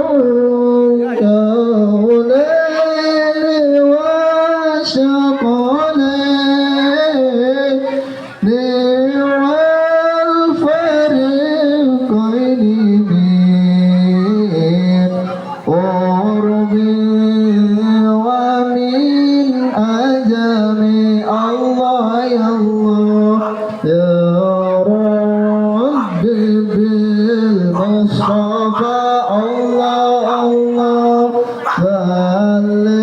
الكونين والثقلين والفريقين من قرب ومن أجل الله يا الله يا رب بالمصطفى الله الله بلغ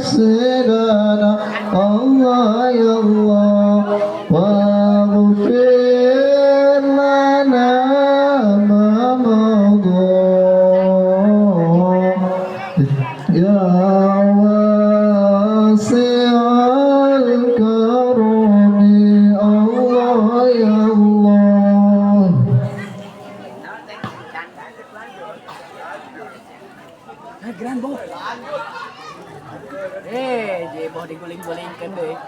مقاصدنا الله يا الله واغفر لنا ما مضى يا واسع الكرم الله يا الله. Gran bo. Je bo diguling-gulingkan deh.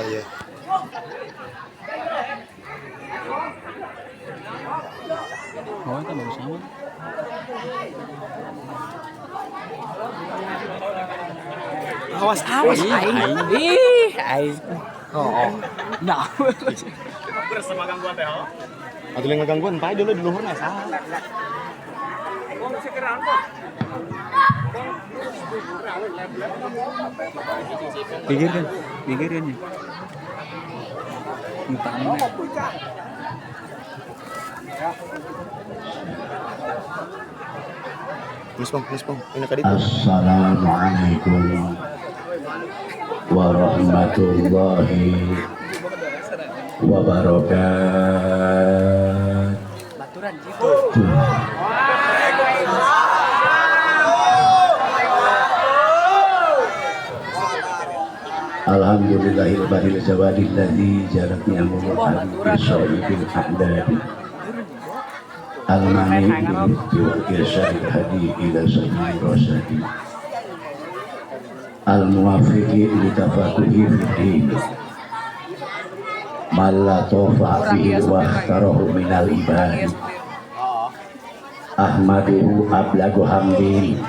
Iya. Oh, itu bagus sama. Awas aing. Aing. Oh. Nah. Bersama gangguan teh. Atau yang ngegangguan, pakai dulu di luhurnya salah. Pikirin ya. Ngutangin. Plus bang. Ini kali itu. Assalamualaikum warahmatullahi wabarakatuh. Baturan jitu. Alhamdulillahil jawadil ladzi jaratni amrul al-bisa'ibil a'dadi al-mani bil-hiddi wal-irsyadil hadi ila sayyidil rasadi al-muwafiqi li-tafaquhi fid-din malla tofa bihi wa akhtarahu minal ibadi ahmaduhu ablagu hamdi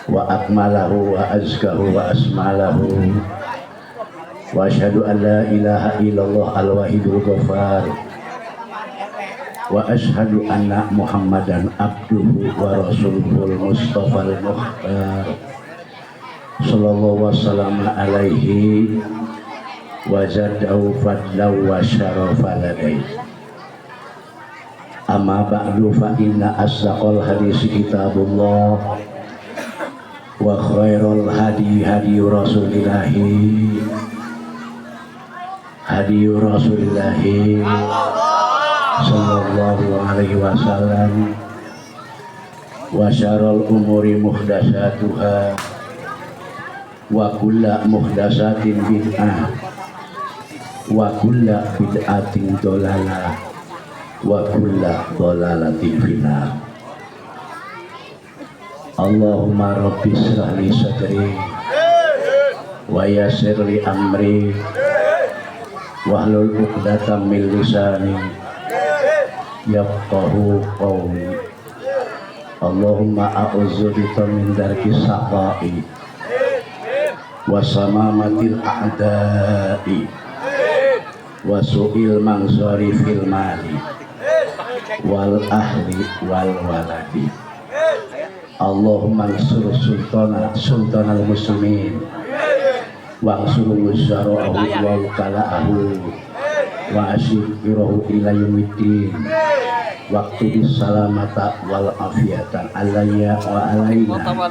wa akmalahu wa azkahu wa asmalahu wa asyhadu an la ilaha illallah al-wahidul ghafar wa asyhadu anna muhammadan abduhu wa rasuluhul mustafal mukhtar sallallahu wasallam alaihi wa zadahu fadlaw wa syarafa ladai. Amma ba'du fa inna asdaqal hadisi kitabullah wa khairul hadi rasulillahi sallallahu alaihi wasallam wa syarrul umuri muhdatsatuha wa kullu muhdatsatin bid'ah wa kullu bid'atin dhalalah wa kullu dhalalatin finnar. Allahumma rabbi shrah li sadri wa yassir li amri wahlul 'uqdatam min lisani yafqahu qawli. Allahumma a'udzu bika min darki saqai wa samamatil a'da'i wa su'il manzari fil mali wal ahli wal waladi. Allahumma ansur sultanal muslimin wa ansur wuzara'ahu wa wukala'ahu wa asyikirahu ila yaumiddin waqtu salamata wal afiyata alayya wa alayna wa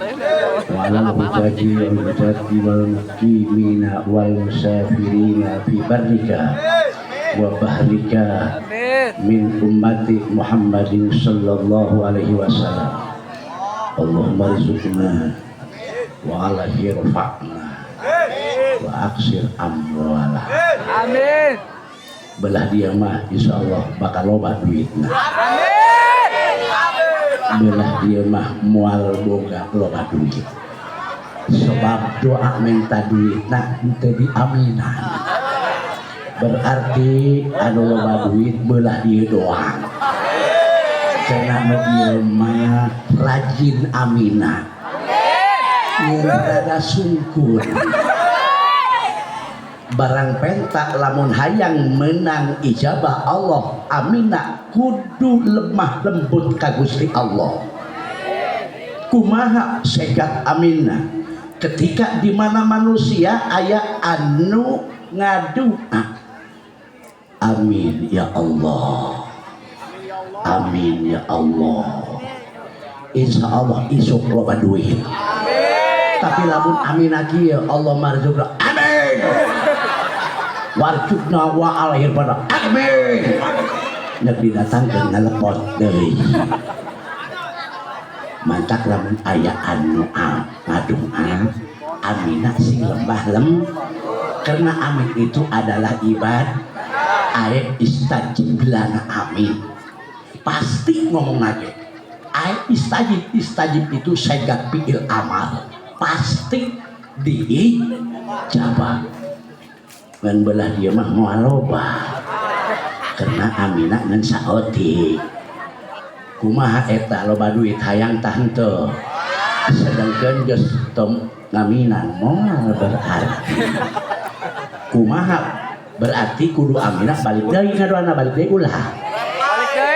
ala hujaji wal hujati wal muqimina wal musafirina fi barrika wa bahrika min ummati Muhammadin sallallahu alaihi wasallam. Allahumma rizukna wa ala hirfa'na wa aksir amwala. Amin. belah dia mah insya Allah bakal loba duitna. Belah dia mah mual boga loba duit. Sebab doa minta duitna ente diaminan. Berarti anu loba duit belah dia doang. Karena dia mah rajin aminah. Rada sungkur. Barang pentak lamun hayang menang ijabah Allah aminah kudu lemah lembut ka Gusti Allah. Kumaha segat aminah ketika di mana manusia aya anu ngadu amin ya Allah, amin ya Allah, insya Allah isuk loba duit. Tapi lamun aminah kieu Allah marzukna amin, warjukna wa alahir pada amin, nek didatangkeun ngalepot deui. Mantak lamun aya anu ngadung aminah sing lembah karena amin itu adalah ibadah. Ayat istajib lana amin pasti ngomong aja. Ayat istajib itu segat fi'il amal pasti dijabah. Ngan belah dia mah mualoba karena aminah ngan saoti. Kumaha eta loba duit hayang tah henteu sedangkeun geus tom ngaminan moal berarti. Kumaha berarti kudu aminah balik deui ngadoana balik deui ulah.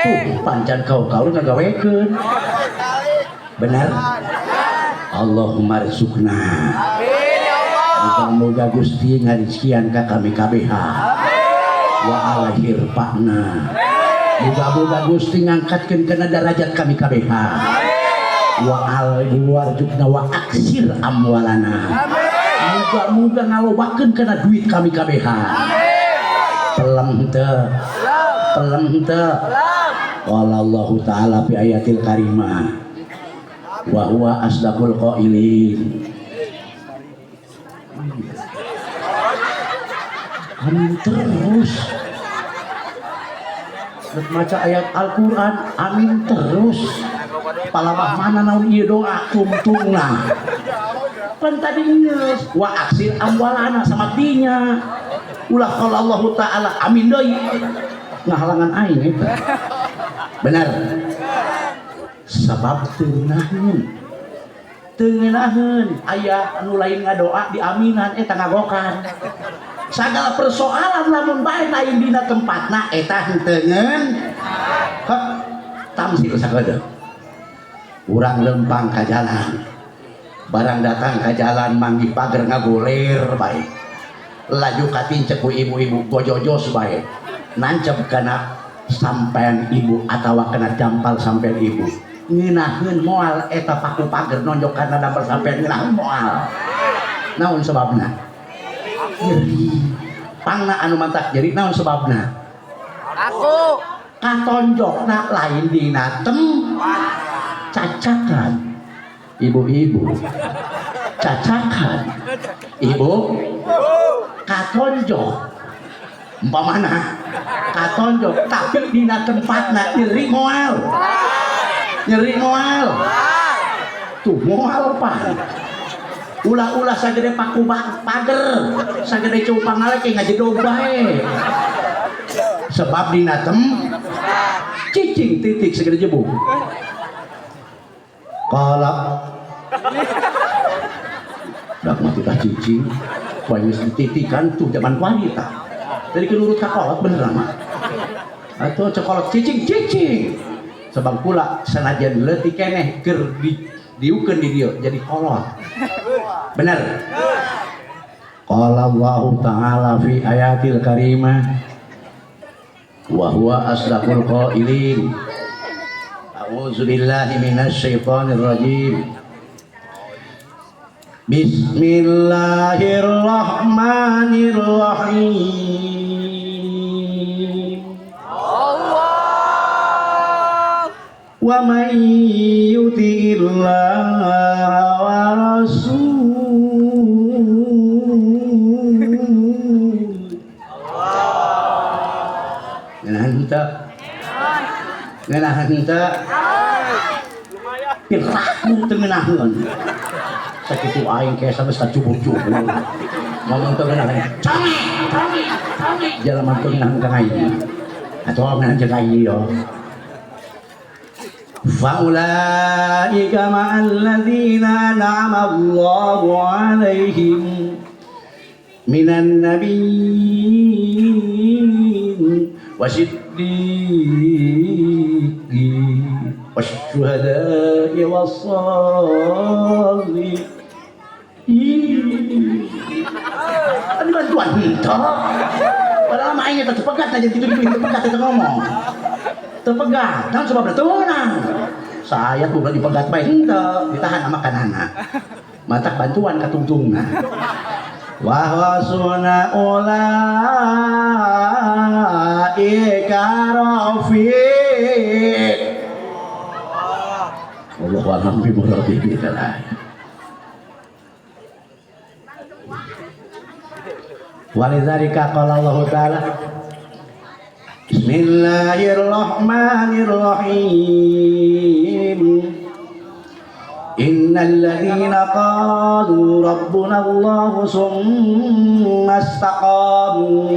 Tuh pancan kau ngagawekeun. Bener? Allahumma rizukna. Amin ya Allah. Moga Gusti ngarizkian ka kami kabeh. Wa alahir pakna. Moga Gusti ngangkatkeun kana derajat kami kabeh. Wa alwarjukna wa aksir amwalana. Moga ngalobakeun kana duit kami kabeh. Pelem teu. Qala Allah taala fi ayatil karimah wa huwa asdaqul qailin. Amin terus. Maca ayat Al-Quran amin terus. Palabah mana naon ieu doa tungtungna. Kan tadi ngeus wa aksir amwalana sama dinya. Ulah kalau Allah taala amin deui ngahalangan aing eta. Benar. Sabab teu ngeunaheun aya anu lain ngadoa diaminan eta ngagokan. Sagala persoalan lamun bae lain dina tempatna eta henteu ngeun. Tamsil sakeudeung. Urang lempang ka jalan. Barang datang ka jalan manggih pager ngagoler bae. Laju katincek ku ibu-ibu gojojos bae. Nancep kana sampean ibu atawa kena jampal sampean ibu. Ngeunaheun moal eta paku pager nonjok kana dampal sampean ngeunaheun moal. Naon sababna? Nyeri. Pangna anu mantak nyeri naon sababna? Aku katonjokna lain dina cacakan. Ibu-ibu cacakan. Ibu katonjok umpamana katonjok tapi dina tempatna nyeri moal. Nyeri moal. Tuh moal apa? Ulah-ulah sagede paku pager, sagede cupang alek ngajedog bae. Sebab dina cicing titik sagede jebuk. Kalau dak mati tah cicing, poe geus dititikan tuh zaman wanita. Jadi kenurut kakolot bener mah. Atuh cekolot cicing. Sebab pula sanajan leutik keneh keur diukeun di dieu jadi kolot. Bener. Qala Allah Ta'ala fi ayatil karimah wa huwa asdaqul qailin. A'udzu billahi minasy syaithanir rajim. Bismillahirrahmanirrahim. Allah. Wa may yuti'illaha wa rasul Ngeunaheun henteu. Ngeunaheun henteu. Piraku teu ngeunaheun. Sakitu aing kesa geus kacubur-cubur. Ngomong teu ngeunaheun. Cange. Jalema teu ngeunaheun ka aing. Atuh ngeunaheun jeung aing yo. فأولئك مع الذين أنعم الله عليهم من النبيين والصديقين والشهداء والصالحين. Kan bantuan itu. Padahal mah aing eta teu pegat aja tidur di pegat eta ngomong. Terpegat, dan coba bertunang. Saya bukan dipegat baik henteu, ditahan sama kanana. Matak bantuan katungtungna. Wa hasuna ulaika rafiq. Allahu a'lam bi muradihi. Walidzalika qala Allah Ta'ala Bismillahirrahmanirrahim. Innal ladzina qalu rabbuna Allah summa istaqamu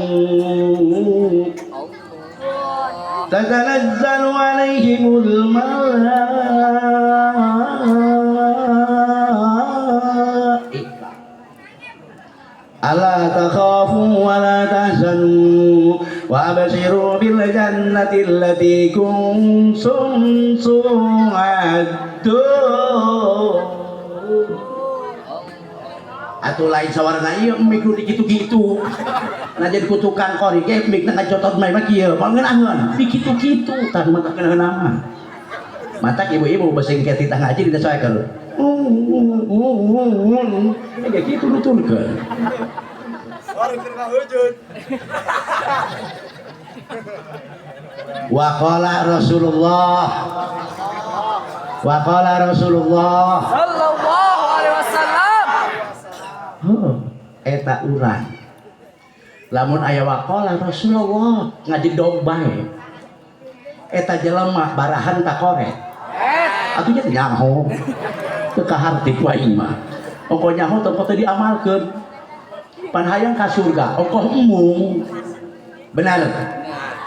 tatanazzalu alaihimul malaa'ikah alla takhafu wa la tahzanu wa abshiru bil jannati allati kuntum tu'adun. Atuh lain sawarna ieu mikro dikitu-kitu. Nah jadi kutukan kori ge mik na ngajotot mah kieu. Moal ngeunaheun dikitu-kitu tah mata ngeunaheun nama. Matak ibu-ibu basing ke titah ngaji disesuaikeun. Ge kitu nuturkeun. Wa qala Rasulullah Sallallahu alaihi wasallam. Eta urang lamun aya wa qala Rasulullah ngaji dog bae eta jelema barahan ka korek atuh nya nyaho teu kaharti ku aing mah ongko nyaho teu diamalkeun pan hayang ka surga ongko emung benar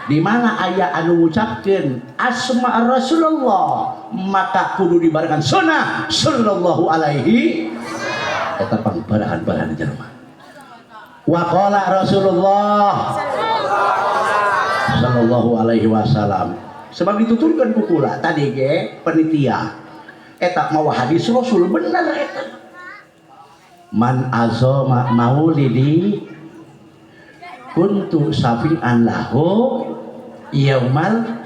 di mana aya anu ngucapkeun asma Rasulullah maka kudu dibarengan sunnah sallallahu alaihi eta pangbarahan-barahan jelema wa qala Rasulullah sallallahu alaihi wasallam sebab dituturkeun ku kula tadi ge panitia eta mawa hadis Rasul bener eta man azama maulidi kuntu safi'an lahu yaumal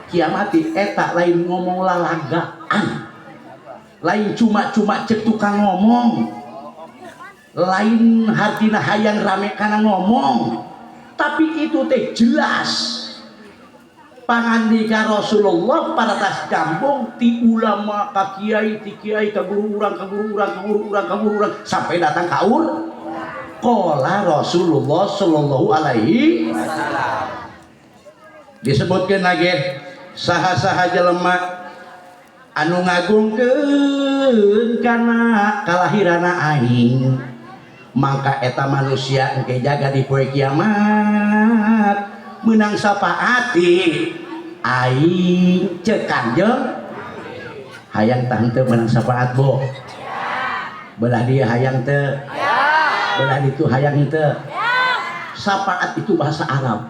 kiamati. Eta lain ngomong lalagaan, lain cuma-cuma cek tukang ngomong, lain hartina hayang rame kana ngomong, tapi itu teh jelas pangandika Rasulullah pada tas kampung ti ulama ka kiai ti kiai ka guru urang sampai datang kaur qala Rasulullah sallallahu alaihi wasallam. Disebutkeun lagi saha-saha jelema anu ngagungkeun kana kalahirana aing maka eta manusia engke jaga di poe kiamat menang sapaati aing ceuk Kanjeng hayang tah teu menang sapaat bo belah dia hayang teu belah ditu hayang teu. Sapaat itu bahasa Arab,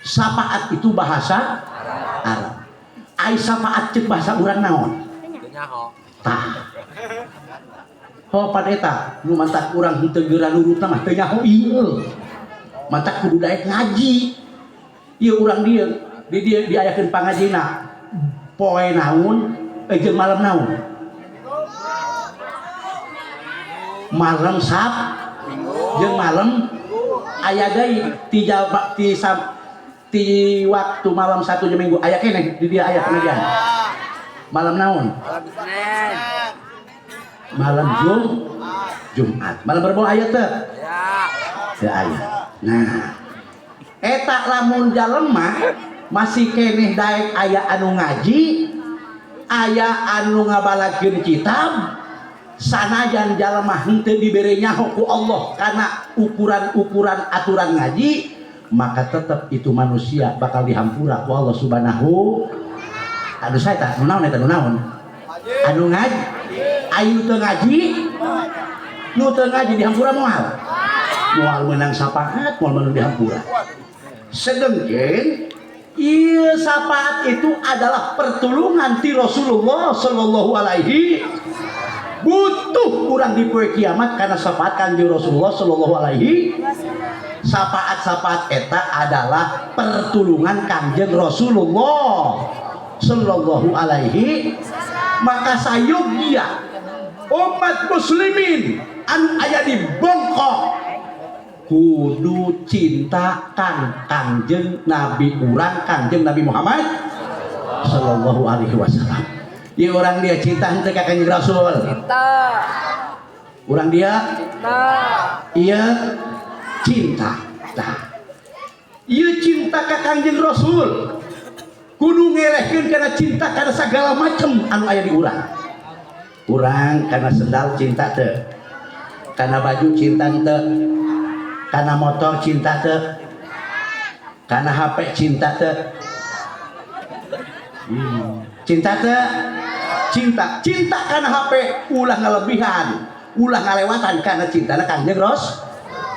sapaat itu bahasa Arab. Ai sapaat ceuk bahasa urang naon tah ho padeta nu mantak urang henteu geura nurutna mah teu nyaho ieu mantak kudu daek ngaji ieu urang dieu di dieu diayakeun pangajina poe naon jeung malam naon malam jeung malam aya deui ti waktu malam satunya minggu aya keneh di dia aya pengajian malam naon malam Jumat malam berapa ayat teh ya ayat. Nah eta lamun jalema masih keneh daek aya anu ngaji, aya anu ngabalakeun kitab, sanajan jalema henteu dibere nyaho ku Allah karena ukuran-ukuran aturan ngaji, maka tetap itu manusia bakal dihampura ku Allah Subhanahu. Aduh saya tak naon eta naon anu ngaji ayu teu ngaji nu teu ngaji dihampura moal menang sapaat moal menang dihampura. Sedengkeun ieu sapaat itu adalah pertulungan ti Rasulullah sallallahu alaihi butuh kurang di poe kiamat karena sapaat Kanjeng Rasulullah sallallahu alaihi. Sapaat-sapaat eta adalah pertulungan Kanjeng Rasulullah sallallahu alaihi. Maka sayogya umat muslimin anu aya di Bongkok kudu cinta Kanjeng Nabi urang Kanjeng Nabi Muhammad sallallahu alaihi wasallam. Ieu urang dia cinta henteu ka Kanjeng Rasul. Cinta. Urang dia Cinta. ieu cinta. Nah, ieu cinta ka Kanjeng Rasul kudu ngelehkeun karena cinta karena segala macam anu aya di urang. Urang karena sendal cinta teu, karena baju cinta teu, karena motor cinta teu, karena HP cinta teu. Cinta teu, cinta karena HP ulah ngalebihan, ulah ngalewatan karena cintana Kanjeng Rasul.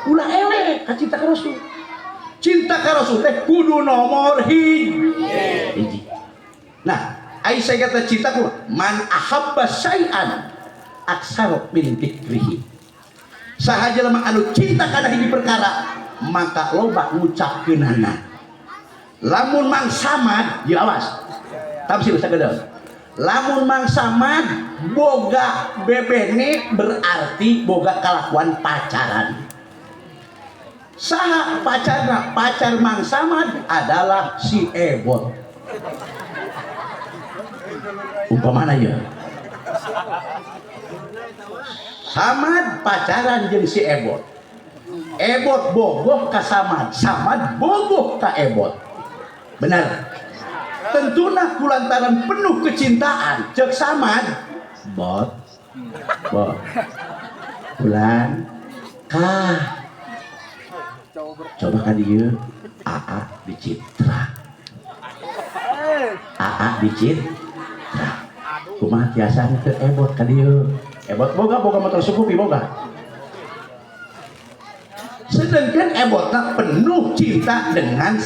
Ulah eleh ka cinta ka Rasul. Cinta ka Rasul teh kudu nomor hiji. Nah, Aisyah kata cinta ku man ahabba syai'an aksar min dzikrihi. Sahaja lemah anu cinta kana hiji perkara maka loba ngucapkeunana. Lamun mang samad, ya awas. Tafsir sagede. Lamun mang samad boga bebene berarti boga kalakuan pacaran. Saha pacarna? Pacar Mang Samad adalah si Ebot. Umpamana ya Samad pacaran jeung si Ebot, Ebot bogoh ka Samad, Samad bogoh ka Ebot. Benar. Tentuna kulantaran penuh kecintaan cek Samad bot bulan kah coba ka dieu AA dicitra kumaha tiasa teu Ebot ka dieu. Ebot boga motor sukupi boga. Sedangkan Ebotna penuh cinta dengan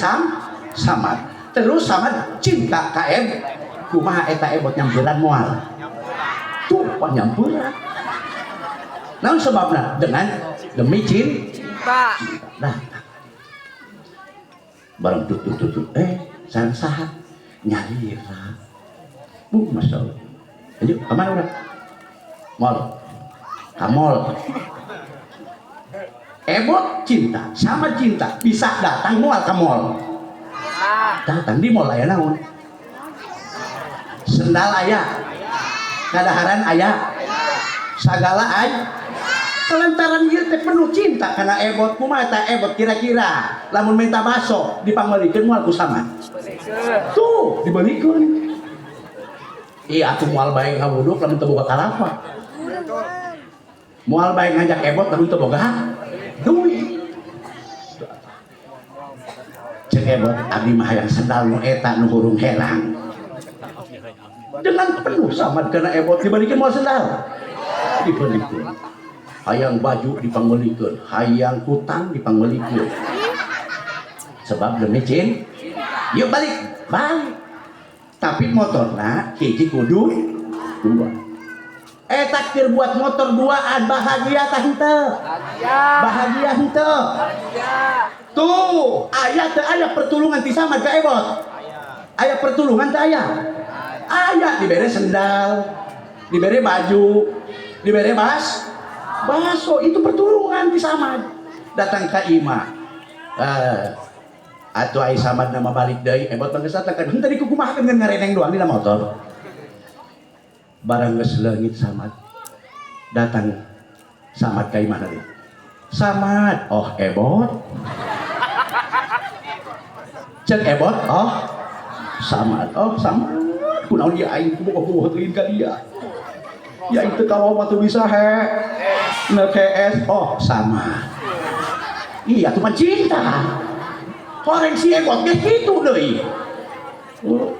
Samad. Terus Samad cinta ka Ebot. Kumaha eta Ebot nyampuran moal. Tuh nyampuran. Naon sebabna? Demi cinta. Nah. Barang tutut sareng saha nyalira. Masyaallah. Ayo, kemana udah? Mall. Kamol. Ebot cinta, sama cinta, bisa datang moal ke mall. Datang di mall aya naon? Sendal aya. Kadaharan aya. Sagala aya. Kelantaran ieu teh penuh cinta karena Ebot kumaha eta Ebot kira-kira lamun minta baso dipanggilikeun moal ku sama. Tuh, dibalikeun. Iya atuh moal bae ngabuduk lamun teu boga kalapa. Moal bae ngajak Ebot lamun teu boga duit. Cek Ebot abdi mah hayang sendal nu eta nu hurung herang. Dengan penuh samad kana Ebot dibalikeun moal sendal. Dibalikeun. Hayang baju dipanggilikeun, hayang hutang dipanggilikeun. Sebab demi cinta. Yuk balik. Tapi motorna hiji kudu dua. Eta keur buat motor duaan bahagia tah henteu? Bahagia henteu? Tuh, aya teu aya pertulungan ti Samad ka Ebot? Aya pertulungan teu aya? Aya dibere sendal, dibere baju, dibere baso itu pertulungan ti Samad. Datang ka imah. Atuh ai Samad nama balik deui Ebot mah geus atakan henteu dikukumahakeun ngan ngareneng doang dina motor. Barang geus leungit Samad. Datang Samad ka imah deui. Samad, oh Ebot. Cek ebot, oh sama, kunaon dia aing kuboh teuing ka dia. Ya itu kawawa tuh bisa nge-KS, oh sama. Iya cuma cinta. Orang si ebot ge kitu deui. Oh,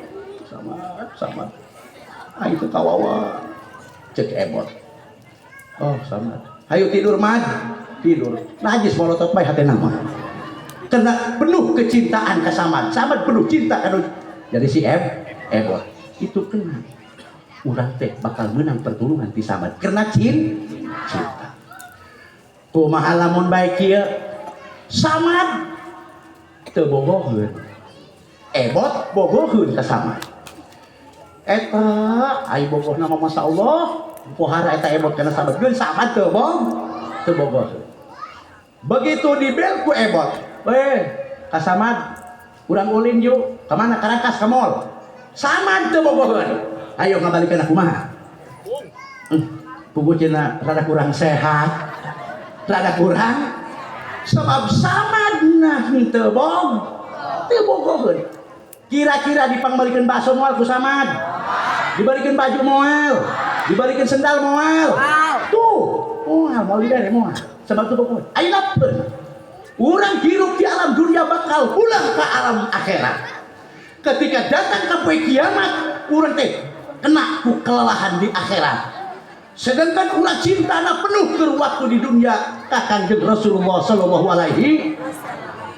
sama. Aing teu kawawa. Cek ebot. Oh sama. Hayu tidur mad, tidur. Najis molotot bae hatena mah. Karena penuh kecintaan ke Samad penuh cinta kan. Jadi si ebot itu kena urang teh bakal menang pertulungan ti Samad karena cinta. Kumaha lamun bae kieu Samad teu bogoheun, ebot bogoheun ka Samad. Eta ai bogohna mah masyaallah pohara eta ebot kana Samad geus Samad teu bogoheun. Begitu dibel ku ebot, ka Samad urang ulin yuk kemana Karangkas ka mall. Samad teu bogoheun. Ayo ngabalikeun aku mah. Puguceuna rada kurang sehat. Rada kurang sebab Samadna teu bogoheun. Kira-kira dipangbalikeun bakso moal ku Samad. Dibalikeun baju moal, dibalikeun sendal moal. Tuh, moal dibere moal. Sebab teu bogoheun. Ayeuna urang hirup di alam dunia bakal pulang ke alam akhirat. Ketika datang ke poe kiamat, urang teh kena ku kelelahan di akhirat. Sedangkan ulah cintana penuh ke waktu di dunia ka Kanjeng Rasulullah sallallahu alaihi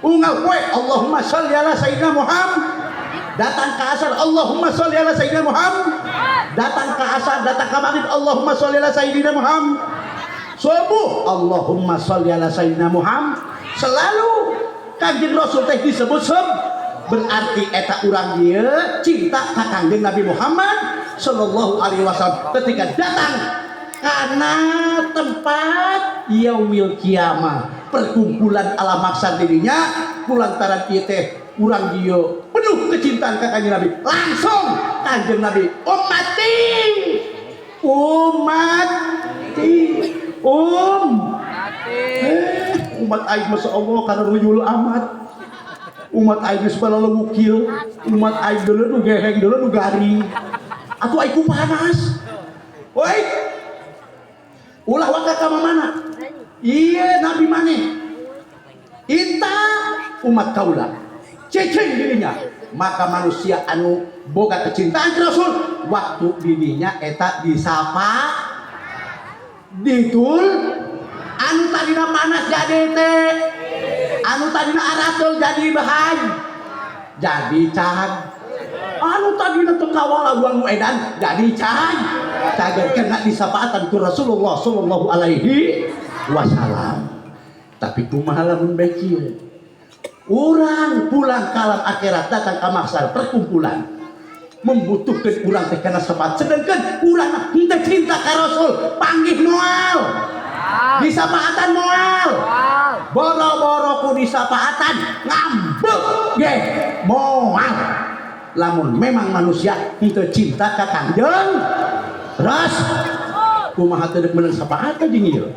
unggal poe Allahumma sholli ala sayyidina Muhammad. Datang ke asar Allahumma sholli ala sayyidina Muhammad. Datang ke asar, datang ke maghrib Allahumma sholli ala sayyidina Muhammad. Subuh Allahumma sholli ala sayyidina Muhammad. Selalu Kanjeng Rasul teh disebut berarti eta urang ieu cinta ka Kanjeng Nabi Muhammad sallallahu alaihi wasallam ketika datang karena tempat yaumil kiamah perkumpulan alam maksar dirinya kulantaran ieu teh urang ieu penuh kecintaan ka Kanjeng Nabi langsung Kanjeng Nabi umat aing masya Allah karena rujul amat umat aing geus balaleungukil umat aing dulu nu geheng dulu nu garing atuh aing ku panas woi ulah waka ka mana iya nabi maneh inta umat kaula ceceng dirinya maka manusia anu boga kecintaan ke Rasul waktu dirinya eta disapa ditul anu tadina panas jadi teh anu tadina aratul jadi bahan jadi cag anu tadina tekawala buang edan jadi cag cager kena disapaatan ku Rasulullah sallallahu alaihi wasallam. Tapi kumaha lamun bae kieu urang pulang kalam akhirat datang ka mahsyar perkumpulan membutuhkan urang teh kana sabat sedangkan urang henteu cinta ka Rasul panggih moal disapaatan moal boro-boro ku disapaatan ngambek ge moal lamun memang manusia henteu cinta ka Kanjeng Rasul kumaha teu deuk meunang sapaatan jeung ieu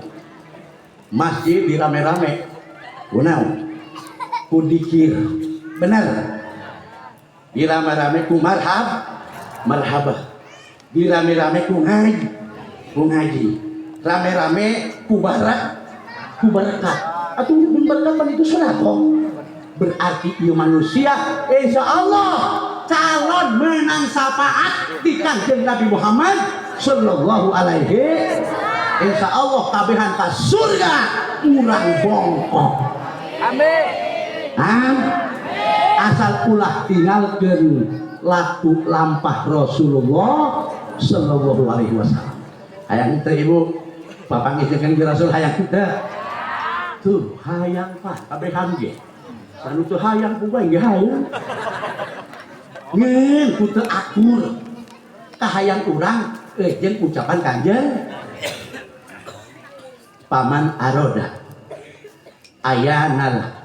masjid dirame-rame kunaon ku dikir bener dirame-rame ku marhabah dirame-rame ku ngaji rame-rame ku barakat atuh mun barakat pan itu sedekah berarti ieu manusia insyaallah calon menang syafaat di Kanjeng Nabi Muhammad sallallahu alaihi insyaallah kabehan ka surga urang bongkok amin asal ulah tinggalkeun laku lampah Rasulullah sallallahu alaihi wasallam hayang teh ibu papangihkeun ke Rasul hayang teh tuh hayang Pak kabehan ge sanu teu hayang puguh ge hayang ngeun ku teu akur kahayang urang jeung ucapan Kanjeng paman aroda ayanal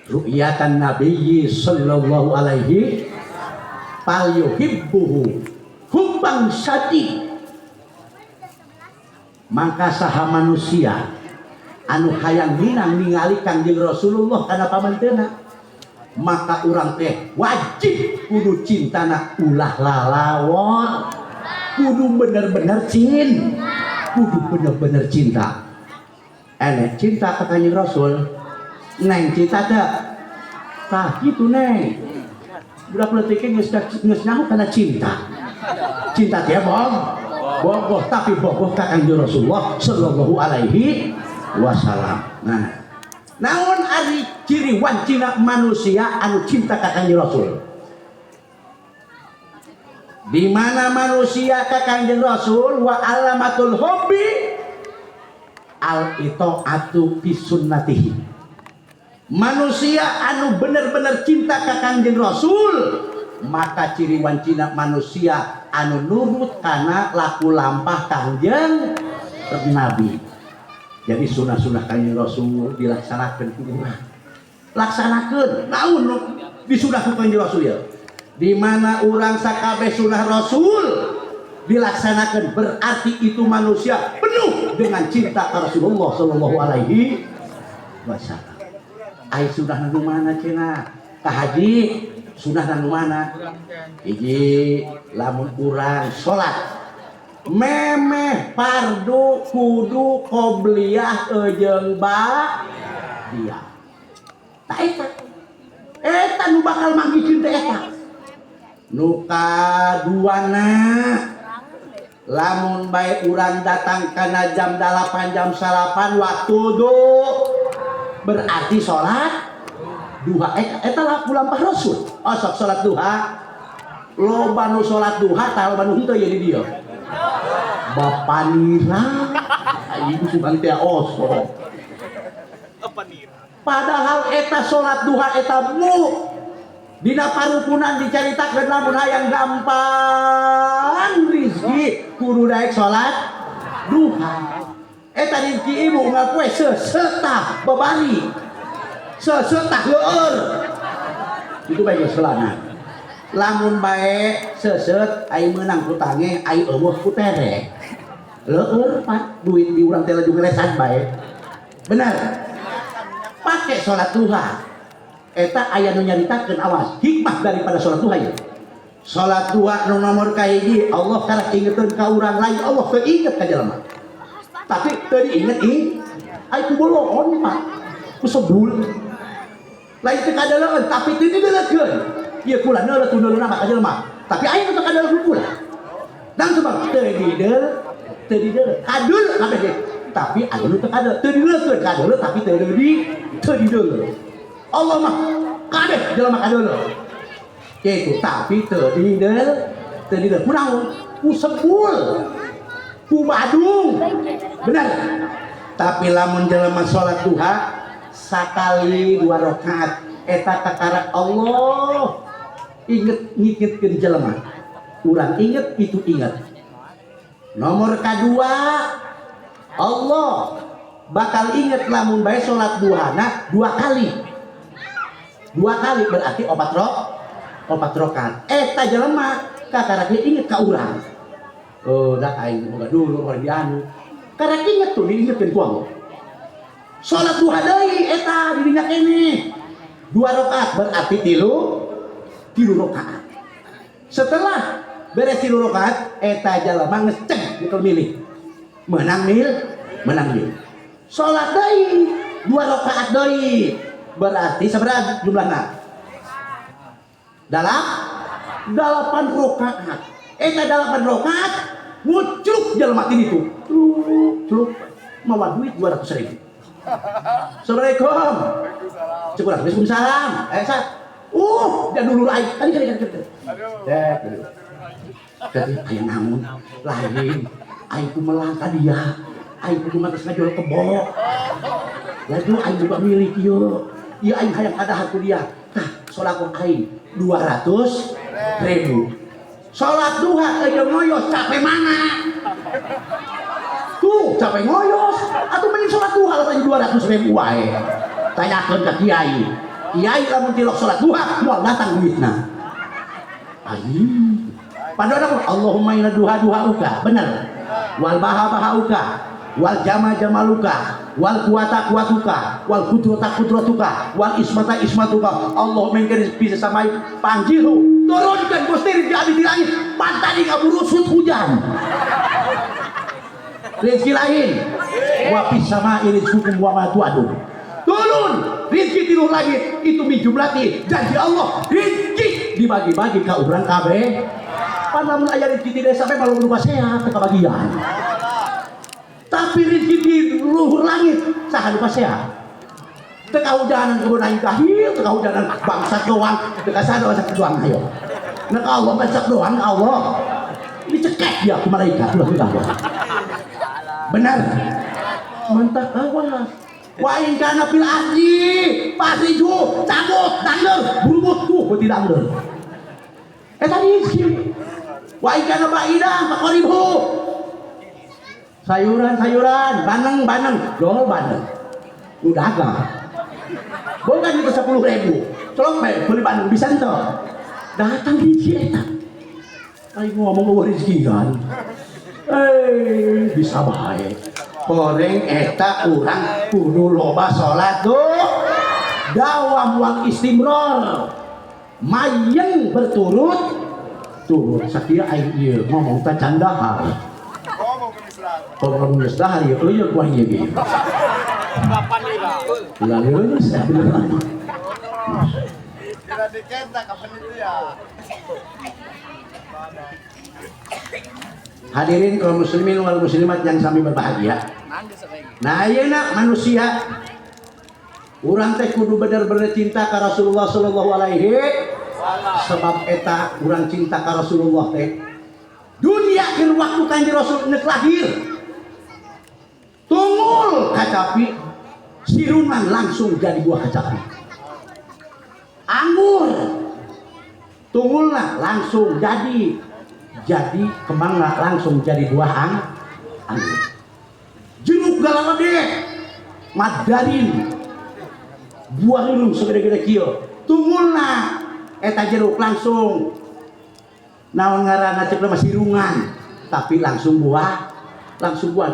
ru'yatan nabiyyi sallallahu alaihi fal yuhibbuhu hubban syadid maka saha manusia anu hayang minang ningali Kanjeng Rasulullah kana pamanteuna maka orang teh wajib kudu cintana ulah lalawon, kudu bener-bener kudu bener-bener cinta. Enek cinta ke Kanjeng Rasul, neng cinta teh tah gitu neng. Budak leutiknya geus nyaho kana cinta. Cinta teh bogoh tapi bogoh ka Kanjeng Rasulullah sallallahu alaihi wasallam. Nah, naon ari ciri wancina manusia anu cinta ka Kanjeng Rasul? Di mana manusia ka Kanjeng Rasul wa alamatul hubbi al itaatu fi sunnatihi. Manusia anu bener-bener cinta ka Kanjeng Rasul, maka ciri wancina manusia anu nurut kana laku lampah Kanjeng Nabi. Jadi sunah-sunah Kanjeng Rasul dilaksanakeun ku urang. Laksanakeun naon disunah ku Kanjeng Rasul ya. Di mana urang sakabeh sunah Rasul dilaksanakan berarti itu manusia penuh dengan cinta ke Rasulullah sallallahu alaihi wasallam. Ai sudah nanu mana cenah? Ka haji sudah nanu mana? Hiji lamun urang salat memeh fardu kudu qobliyah jeung ba'diyah. Tah eta nu bakal manggihkeun teh eta. Nu kaduana lamun bae urang datang kana jam 8 jam 9 waktu berarti sholat duha eta laku lampah Rasul. Oh sok sholat duha loba nu sholat duha tah loba nu henteu ye di dieu bapanira ieu subang teh oso padahal eta sholat duha eta mu dina parupunan dicaritakeun lamun hayang gampang rizki kudu daek sholat duha. Eta rizki ibu ngapoe sesetah babari sesetah leueur itu bae geus selana. Lamun bae seset ai meunang ku tange ai eueuh ku tere leueur Pak duit di urang teh laju ngelesan bae bener pake sholat duha. Eta aya nu nyaritakeun awas hikmah daripada sholat duha ya. Sholat duha nu nomor kahiji Allah kana ingeteun ka urang lain Allah teu inget ka jelema. Tapi teu diinget ai ku boloon Pak. Ku sebul. Lain teu kadaleun tapi teu dideulekeun. Ieu kula neuleut tu neuleuna ka jelema. Tapi aya nu teu kadaleun kula. Dan sebab teu dideuleut. Kadul kabeh ge. Tapi aya nu teu kadaleun. Teu dideulekeun kadaleun tapi teu dideuleut. Allah mah kabeh jelema kadeuleut. Kitu tapi teu dideuleut kunaon? Ku sebul. Ku badung. Bener. Tapi lamun jelema salat duha sakali 2 rakaat eta kakara Allah ngiketkeun jelema. Urang inget itu inget. Nomor kedua Allah bakal inget lamun bae salat duhana 2 kali. 2 kali berarti 4 rakaat. Eta jelema kakara inget ka urang. Oh, dah aing boga dulu orang dianu. Karena inget tuh diingetkeun ku Allah. Salat duha deui eta di dinya kene. 2 rakaat berarti 3 rakaat. Setelah beres 3 rakaat eta jalema ngecek gitu milih. Menang mil. Salat deui 2 rakaat deui. Berarti sabaraha jumlahna? 8 rakaat. Eta 8 rakaat mucuk jelema teh ditu. Culuk mawa duit 200.000. Assalamualaikum. Cukup Waalaikumsalam. Sat. Dan dulu aing. Kali. Aduh. Jadi aya namun lain. Aing ku melang ka dia. Aing kudu mates ngajol kebo. Laju aing juga milik ieu. Ieu aing hayang kadahar ku dia. Tah, sholakun aing 200.000. Sholat duha aja ngoyos capek mana? Tuh capek ngoyos. Atau mending sholat duha lah 200.000 wae. Tanyakeun ka kiai. Kiai lamun tilok sholat duha moal datang duitna. Padahal Allahumma inna duha uka bener. Wal baha uka. wal jama jamaluka, wal kuwata kuwatuka, wal kudrata kudratuka, wal ismata ismatuka. Allah mengkiri bisa samai panjilu turunkan Gusti di abdi di langit pantadi kaburusut hujan rezeki lain wapis sama ini hukum wa ma tuadu turun rezeki tiluh langit itu min jumlati janji Allah rezeki dibagi-bagi ka urang kabeh panamun aya rezeki tidak sampai malu lupa sehat kebagian tapi rezeki di luhur langit saha lupa sehat teka hujanan kebenaran kahil teka hujanan bangsa doang teka sada bangsa doang ayo nak Allah bangsa doang Allah dicekek dia ke malaikat benar mantap awas wain kana fil ardi pasiju cabut tanggal burubut tuh tidak angel tadi rezeki wain kana baidah maqaribu sayuran baneng jual baneng udah agak bukan itu 10.000 tolong baik beli bandeng bisa ente datang rezeki eta ayo ngomong rezeki kan bisa baik goreng eta urang kudu loba sholat tuh dawam wal istimror mayeng berturut turut sakia ayo ngomong tak candahar ngomong misdahar ya gua gitu Kapan nih lah? lalu saya beneran Tidak dikenta kapan itu ya? hadirin kaum muslimin wal muslimat yang kami berbahagia. Nah ayeuna manusia urang teh kudu bener-bener cinta ka Rasulullah sallallahu alaihi sebab eta urang cinta ka Rasulullah teh dunia keur waktu kanjeng Rasul neuk lahir tungul kacapi sirungan langsung jadi buah kacapi anggur tungulna langsung jadi kembangna langsung jadi buah anggur jeruk galalade madarin buah lulung segede-gede kieu tungulna eta jeruk langsung naon ngaranna cek masih sirungan tapi langsung buah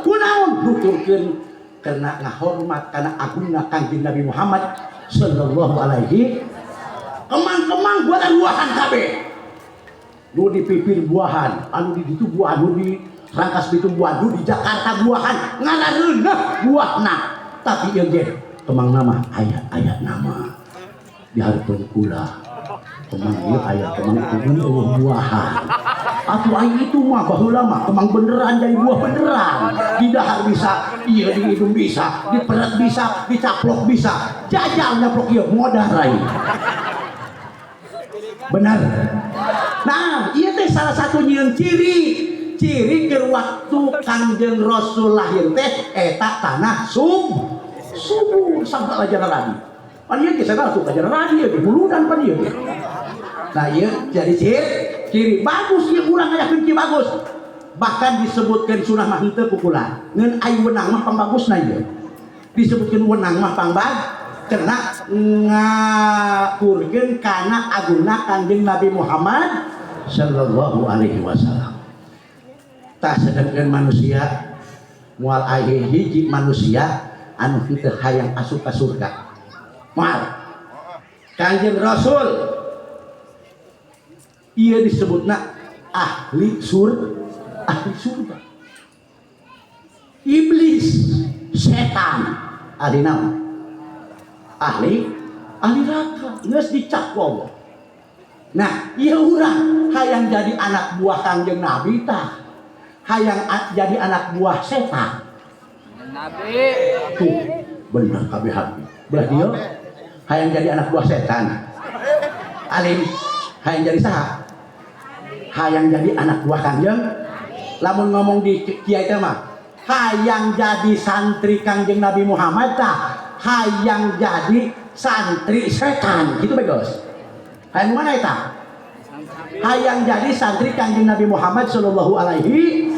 kunaon nuturkeun karena ngahormat kana agungna Kangjeng Nabi Muhammad sallallahu alaihi kemang-kemang buahan kabeh nu di pipir buahan anu di ditu buahan nu di Rangkas Bitung buahan nu di Jakarta buahan ngarareuneuh buahna tapi ieu ge kemang nama ayat-ayat nama dihareupeun kula kemang ieu aya kemang itu buahan atuh ai itu mah baheula mah kemang beneran jadi buah beneran di dahar bisa ieu di hidung bisa di perut bisa dicaplok bisa jajal nyaplok ieu modal rai benar nah ieu teh salah satu nyieun ciri keur waktu Kangjeng Rasul lahir teh eta tanah subur sampai ajaran lagi pan ieu geus atuh ajaran lagi di buludan pan ieu nah ieu jadi ciri bagus ieu urang ngayakeun ciri bagus bahkan disebutkan sunah mah henteu kukula ngeun ai wenang mah pambagusna ieu disebutkeun wenang mah pangbag kena ngakurkeun kana agungna Kangjeng Nabi Muhammad sallallahu alaihi wasallam tah sedengkeun manusia moal aya hiji manusia anu teu hayang asup ka surga moal Kangjeng Rasul ieu disebutna ahli surga iblis setan ahli naon ahli neraka geus dicap Allah nah ieu urang hayang jadi anak buah Kangjeng Nabi tah hayang jadi anak buah setan Nabi tuh bener kabeh hati belah dia hayang jadi anak buah setan alim hayang jadi saha hayang jadi anak buah Kangjeng lamun ngomong di kiai teh mah hayang jadi santri Kangjeng Nabi Muhammad tah hayang jadi santri setan gitu begos hayang mana eta hayang jadi santri Kangjeng Nabi Muhammad sallallahu alaihi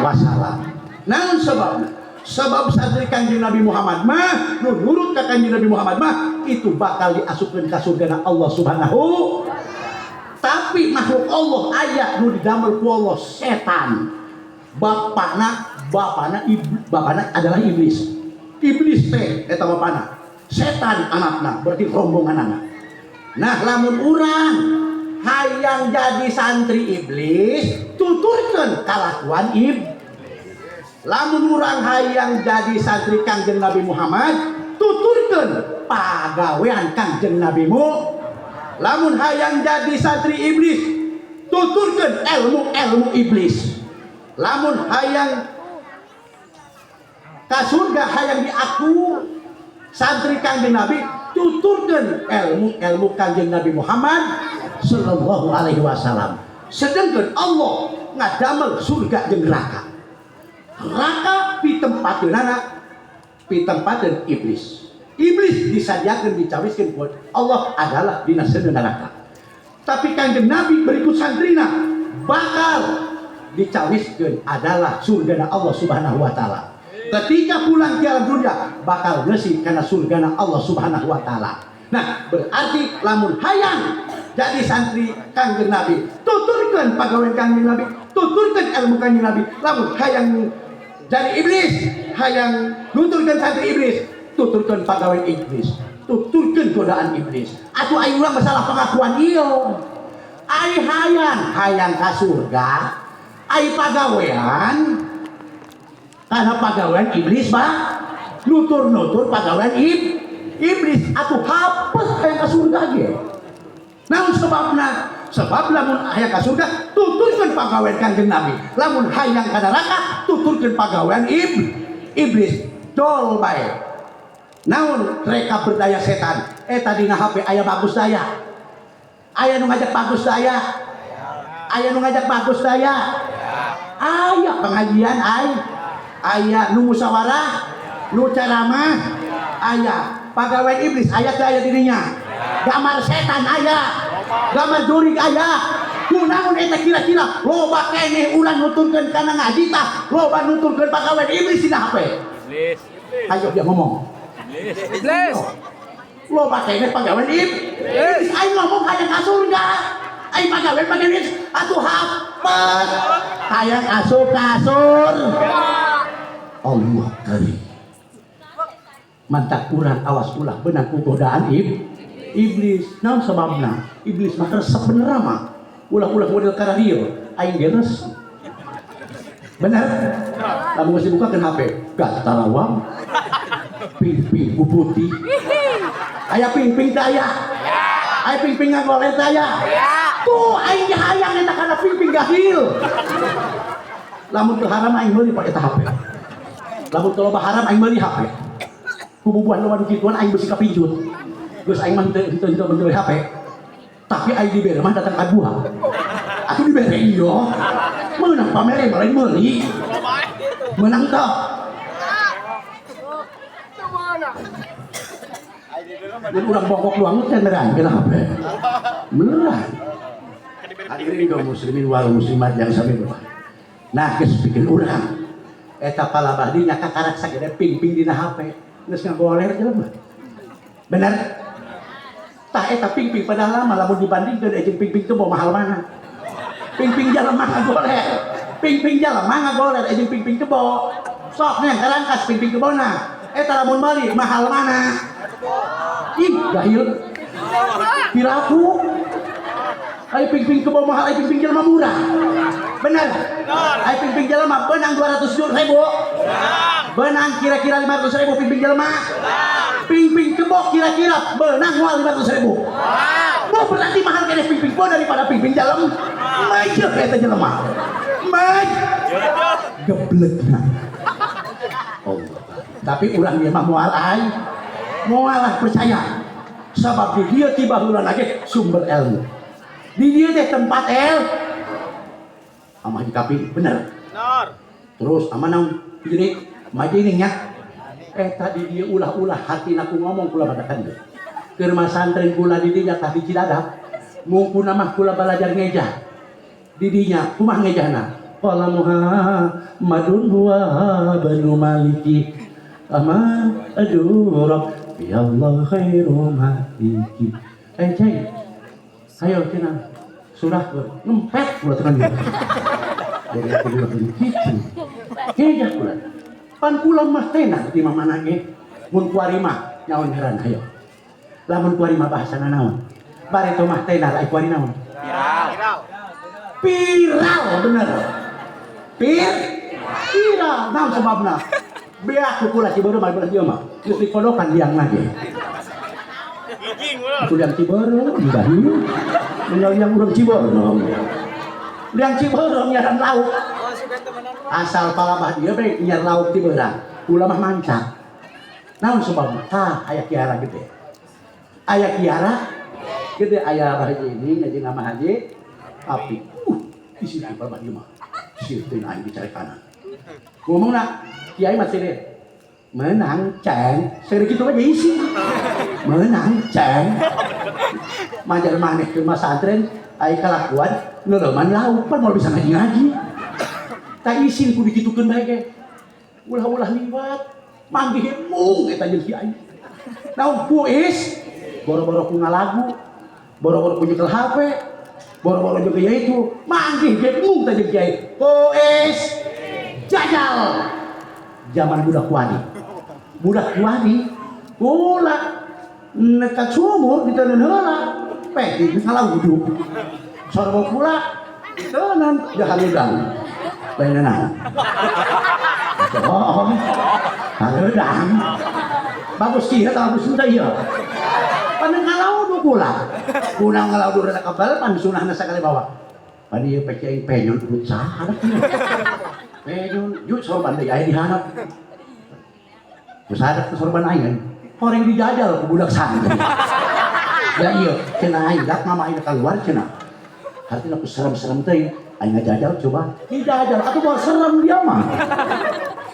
wasallam naon sebab santri Kangjeng Nabi Muhammad mah nu nurut ka Kangjeng Nabi Muhammad mah itu bakal diasupkeun ka surga Allah Subhanahu tapi makhluk Allah aya nu didamel ku Allah setan bapakna bapana adalah iblis. Iblis teh eta bapana. Setan anakna berarti rombongan anak. Nah lamun urang hayang jadi santri iblis tuturkeun kalakuan iblis. Lamun urang hayang jadi santri Kangjeng Nabi Muhammad tuturkeun pagawean Kangjeng Nabi Muhammad. Lamun hayang jadi santri iblis tuturkeun ilmu iblis. Lamun hayang ka surga hayang diaku santri Kangjeng Nabi tuturkeun ilmu Kangjeng Nabi Muhammad sallallahu alaihi wasallam. Sedangkan Allah ngadamel surga jeung neraka. Neraka pitempateunana pitempateun iblis. Iblis disadiakeun dicawiskeun buat Allah adalah dina seuneu neraka. Tapi Kangjeng Nabi berikut santrina bakal dicawiskeun adalah surgana Allah Subhanahu wa taala. Ketika pulang ke alam dunia bakal ngeusi kana surgana Allah Subhanahu wa taala. Nah, berarti lamun hayang jadi santri Kangjeng Nabi, tuturkeun pagawean Kangjeng Nabi, tuturkeun ilmu Kangjeng Nabi. Lamun hayang jadi iblis, hayang nuturkeun santri iblis, tuturkeun pagawean iblis, tuturkeun godaan iblis. Atuh aya urang masalah pengakuan ieu. Ai hayang ka surga, ai pagawean karena pagawean iblis mah nutur pagawean iblis atuh hapus hayang ka surga ge. Namun sebab lamun hayang ka surga tuturkeun pagawean Kangjeng Nabi. Lamun hayang ka neraka tuturkeun pagawean iblis. Dol bae. Naon reka berdaya setan? Eta dina HP aya bagus daya. Aya nu ngajak bagus daya. Aya nu ngajak bagus daya. Aya pengajian aya nu musyawarah, nu ceramah, aya pagawean iblis aya teh aya dirinya. Gambar setan aya, gambar jurig aya. Kunaon eta kira-kira loba keneh urang nuturkeun kana ngaji tah, loba nuturkeun pagawean iblis dina HP. Iblis. Ayo dia ngomong. Iblis. Loba keneh pagawean iblis. Ayo ngomong hayang ka surga. Ayo pagawean iblis atuh hapes. Hayang asup ka surga. Allah karim. Mantak kurang awas ulah beunang ku godaan iblis. Naon sababna? Iblis mah resep bener mah. Ulah-ulah model ka radio aing ge resep. Bener? Lamun geus dibuka ke HP, gatarawang. Ping-ping ku putih. Aya ping-ping teh aya. Aya ping-ping ngagolet teh aya. Tuh aing ge hayang eta kana ping-ping gahil. Lamun teu haram aing meuli pake eta HP. Lamun teu loba haram aing meuli HP. Kububuhan loba nu kituan aing beusi kapinjut. Geus aing mah teu meuli HP. Tapi aing dibere mah datang ka gua. Atuh dibere ieu. Meunang pamere lain meuli. Meunang teu. Dan urang bongkok luang teh beneran kena HP. Beneran. Hadirin kaum muslimin wal muslimat yang sami rupa. Nah, geus pikeun urang eta palabah dinya kakarak sagede ping-ping dina HP. Geus ngagoler jelema. Bener? Tah eta ping-ping padahal mah lamun dibandingkeun jeung ping-ping teu mahal mana. Ping-ping jelema ngagoler. Ping-ping jelema ngagoler jeung ping-ping kebo. Sok nya karangkas ping-ping kebona. Eta lamun meuli mahal mana? Ih, gahil. Piraku. Ai ping-ping kebo mahal, ai ping-ping jelema murah. Bener? Ai ping-ping jelema beunang 200.000. Beunang kira-kira 500.000 ping-ping jelema. Ping-ping kebo kira-kira beunang moal 500.000. Mau berarti mahal kene ping-ping kebo daripada ping-ping jelema. Majeuk eta jelema. Geblegna. Allah. Tapi urang dia mah moal ai. Moalah percaya. Sabab di dia tiba heula lagi sumber ilmu. Di dia teh tempat amah dikapi bener. Terus aman naon jadi majining nya. Tadi dia ulah-ulah hatina ku ngomong kula badakan deui. Keur masantren kula di dinya tah di Cidadak. Mungkuna mah kula balajar ngeja. Di dinya kumaha ngejana? Qala Muhammadun huwa banu maliki. Aduh Rabbi Allah khairu maliki. Cai. Ayo cenah. Surah ngempet kula tenan. Jadi aku bilang gitu. Keja kula. Pan kula mah tenan di mana ge. Mun kuari mah nyaon heran hayo. Lamun kuari mah bahasana naon? Bareto mah tenar ai kuari naon? Viral bener. Viral. Naon sebabna? Beak kula Ciberem mah bener ieu mah. Geus dipodokan liang lagi. Aku liang Ciberem, enggak hiu. Yang urang Ciberem. Liang Ciberem nyaran lauk. Asal palabah dia bae nyar lauk di beurang. Kula mah mancak. Naon sebabna? Tah aya kiara gede. Aya kiara gede aya Haji ini ngaji nama Haji api. Isi di palabah dia mah. Sirteun aing dicari kanan. Ngomongna kiai mah sire. Menang ceng, sire kitu aja isi. Menang ceng. Majar maneh ke masantren ai kalakuan neureman lauk pan moal bisa ngaji-ngaji. Tak isin kudu dikitukeun bae ge. Ulah-ulah liwat, manggih mung eta jeung kiai. Naon puis? Boro-boro ku ngalagu, boro-boro ku nyekel HP, boro-boro juga itu manggih ge mung ta jeung kiai. Puis jajal. Zaman budak wani. Budak wani ulah nekat sumur diteun heula. Pegi salah wudu. Sorbo pula tenan jahaludang. Lain naon? Oh, haludang. Bagus kieu tah bagus teh ieu. Pan ngalaud kula. Kuna ngalaud rada kabal pan sunahna sakali bawa. Pan ieu pecing penyon urut saha kieu. Penyon yu sorban deui aya di handap. Geus sadap ke sorban aing. Horeng dijajal ku budak santri. Ya iya, cenah aing dak mama aing keluar cenah. Artinya aku serem-serem teh, aing ngajajal coba. Dijajal atuh bawa serem dia mah.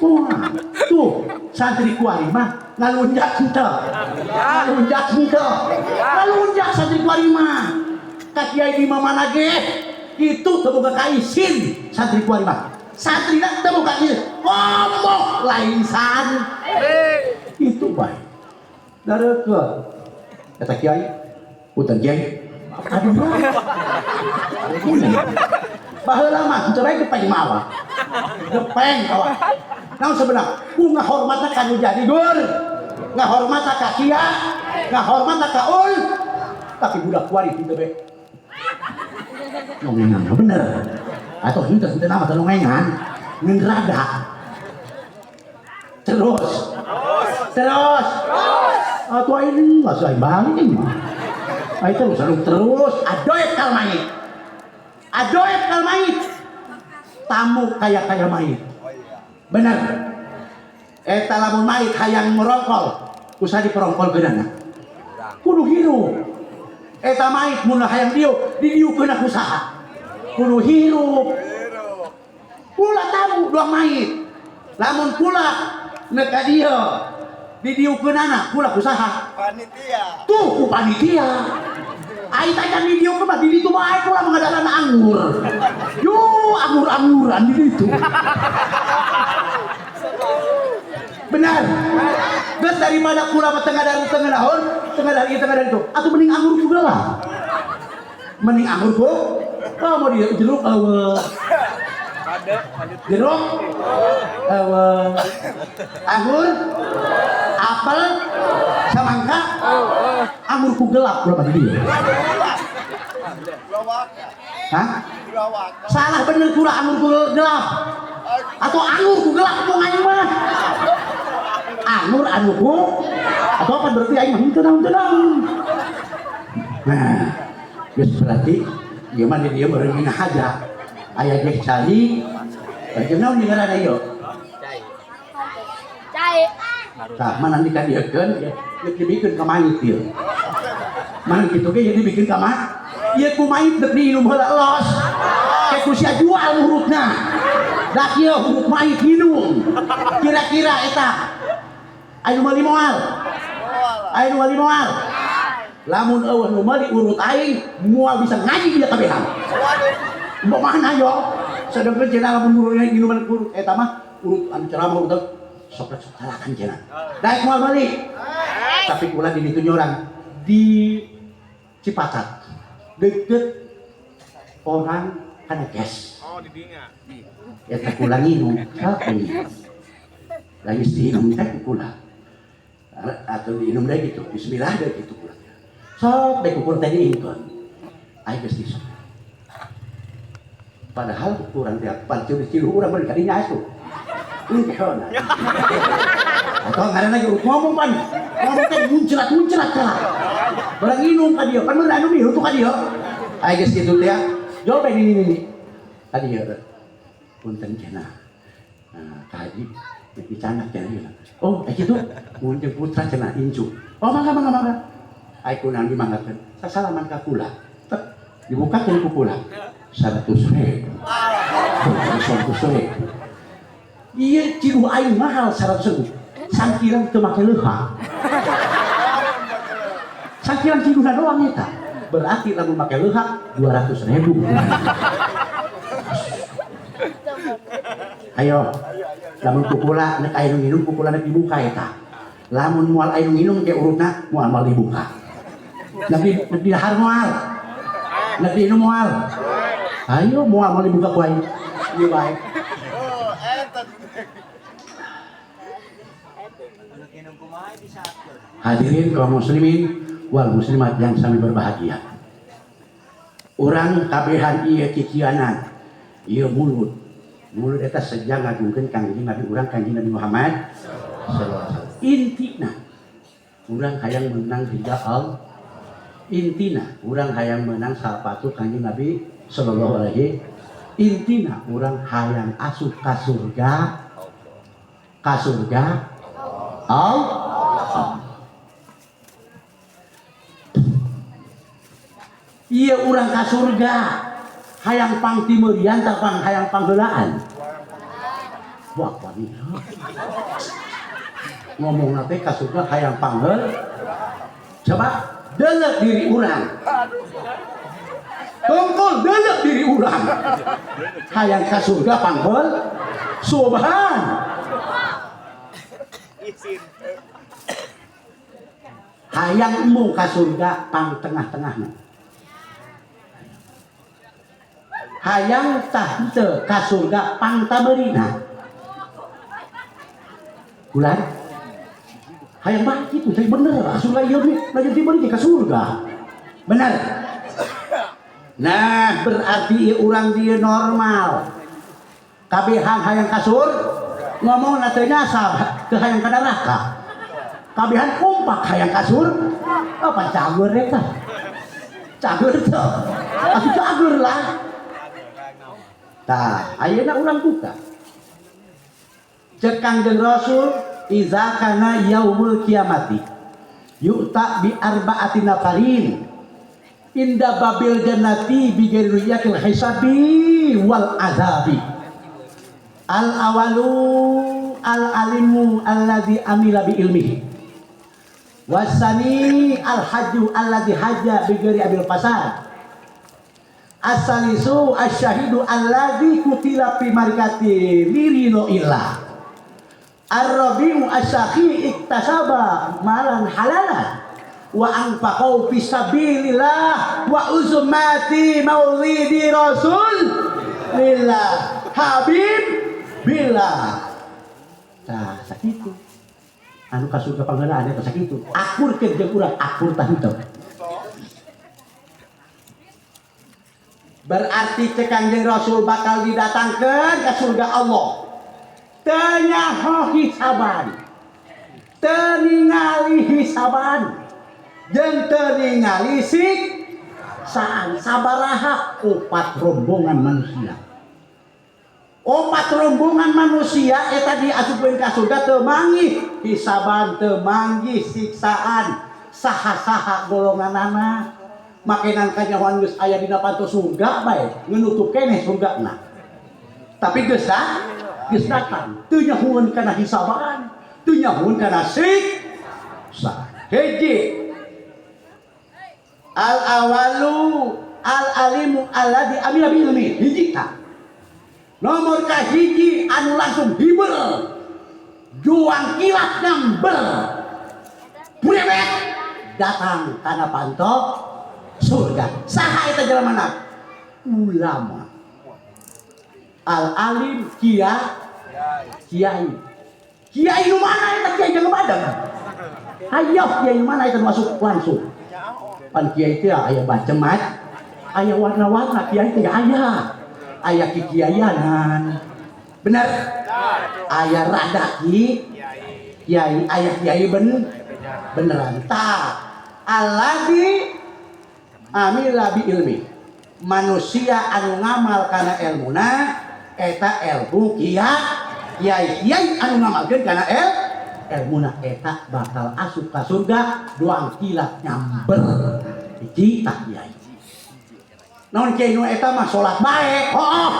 Wah, tuh santri kuari mah ngalunjak henteu. Ngalunjak henteu. Ngalunjak santri kuari mah. Ka kiai di mana ge? Itu teu boga kaisin santri kuari mah. Santrina teu boga ieu. Ngomong lain san. Itu bae. Dareukeun. Kata kiai, punten kiai. Aduh. Baheula mah teu bae gepeng mawa. Gepeng kawa. Naon sebenarnya? Ku ngahormatna ka nu jadi dur. Ngahormatna ka kia, ngahormatna ka ul. Tapi budak kuari teu bae. Nongengan bener. Atau henteu nama teu nongengan. Ngeun rada. Terus. Atuh aing mah sae balik mah. Ai terus adoep kal mayit. Adoep kal mayit. Tamu kaya mayit. Bener. Eta lamun mayit hayang merongkol, kusa diperongkolkeunana. Kudu hirup. Eta mayit mun hayang didiukeun ku saha? Kudu hirup. Pula tamu doang mayit. Lamun pula neka dieu didiukeunana pula ku saha? Panitia. Tuh ku panitia. Ai tajan didiukeun mah di ditu bae pula mangadalan anggur. Yo anggur-angguran di ditu. Benar. Geus daripada kula mah tengah naon, tengah dari itu. Atuh mending anggur juga lah. Mending anggur ku. Mau dia jeruk jeruk, anggur, apel, semangka, anggur ku gelap berapa dia? Hah? Salah bener kura anggur ku gelap. Atau anggur ku gelap mau aing mah? Anggur ku atau apa berarti aing mah tenang. Nah, geus berarti ieu mah dia beurang haja. Aya ge cai. Bagaimana nih ngaranna ieu? Cai. Tah mana dikadiekeun ya dibikeun ka mayit ieu. Man kitu ge dibikeun ka mayit. Ieu ku mayit deuk diinum heula elos. Kayak ku sia jual urutna. Da kieu urut mayit minum. Kira-kira eta anu meuli moal. Anu meuli moal. Lamun eueuh nu meuli urut aing moal bisa ngaji dia kabehan. Mbok mana yo? Sedengkeun cenah lamun guruna minuman urut eta mah urut anu ceramah urut sok salakan cenah. Daek moal meuli. Tapi kula di ditu nyorang di Cipatat. Deket orang kana gas Oh, di dinya. eta kula nginum tapi lagi diinum teh kula atau diinum deh gitu bismillah deh gitu kula sok deh kula tadi ingkon aya geus disok padahal kurang tiap pancur cilu urang bari kadinya asuh ingkon atau ngaranna lagi ngomong pan ngomong teh muncrat kalah barang inum ka dieu pan bener anu mieu tuh ka dieu aya geus kitu teh jol bae ini tadi ya punten cenah kaji di canak cenah oh gitu mun jeung putra cenah incu oh mangga ai kunaon dimanggakeun sasalaman ka kula tek dibukakeun ku kula 100.000 100.000 ieu cilu aing mahal 100.000 sangkiran teu make leuhang sangkiran ciluna doang eta berarti lamun make leuhang 200.000 ayo lamun kukula nek aya nu nginum kukula nek dibuka eta lamun moal aya nu nginum ge urutna moal dibuka nek di dahar moal nek di inum moal ayo moal dibuka ku aing ieu bae Oh, eta. hadirin kaum muslimin wal muslimat yang sami berbahagia urang kabehan ieu cicianan ieu mulut eta sejak ngagungkeun kangjeng Nabi urang kangjeng Nabi Muhammad sallallahu alaihi wasallam intina urang hayang menang ridha Allah intina urang hayang menang salpatu kangjeng Nabi sallallahu alaihi intina urang hayang asup ka surga Allah ieu urang ka surga hayang pang timeureun tah pang hayang pangheulaan wah wanita ngomong teh ka surga hayang pangheul coba deuleuh diri urang tungkul deuleuh diri urang hayang ka surga pangheul subhan hayang emu ka surga pang tengah-tengahna hayang tah teu ka surga pang tabeurina ulah hayang mah kitu teh bener surga ieu laju diberi ka surga bener nah berarti ieu urang dieu normal kabehan hayang ka surga ngomong teh nyasar teu hayang ka neraka kabehan kompak hayang ka surga apa cager eta cager teh atuh cager lah tah ayeuna urang buka cek Kangjeng Rasul iza kana yaumul kiamati yu'ta bi arba'ati nafarin inda babil jannati bi ghairi yakil hisabi wal azabi al awalu al alimu alladzi amila bi ilmihi wasani al hajju alladzi hajja bi ghairi abil fasad asalisu asyahidu alladzi kutila fi marikati lirino illah ar-rabiu asyakhi iktasaba malan halalan wa anfaqau fi sabilillah wa uzmati maulidi rasul lillah habib billah tah sakitu anu ka surga pangeulaan eta sakitu akurkeun jeung urang akur tah henteu berarti cek Kangjeng Rasul bakal didatangkan ke surga Allah teu nyaho hisaban teu ningali hisaban jeung teu ningali siksaan sabaraha opat rombongan manusia eta diasupkeun ka surga teu manggih hisaban teu manggih siksaan saha-saha golonganana makenan kanyawan geus aya dina panto surga bae ngeunutup keneh surgana tapi geus datang teu nyahoeun kana hisaban teu nyahoeun kana siksa hiji al awalu al alimu alladzi amila bi ilmi hiji ta nomor kahiji anu langsung hibel juang kilat nambel purebet datang kana panto surga saha eta jelemana ulama Al alim kiai. Kiai nu mana eta kiai jeung badan? Ayo kiai nu mana eta masuk langsung. Pan kiai teh aya bacemat, aya warna-warna kiai teh aya. Aya kikiayanan. Bener? Aya rada kiai, aya kiai beneran. Tah alladzi amila bi ilmi. Manusia anu ngamal kana ilmuna eta ilmu kiai anu ngamalkeun kana ilmuna eta bakal asup ka surga doang kilat nyamber hiji tah kiai. Naon kiai nu eta mah salat bae, hooh.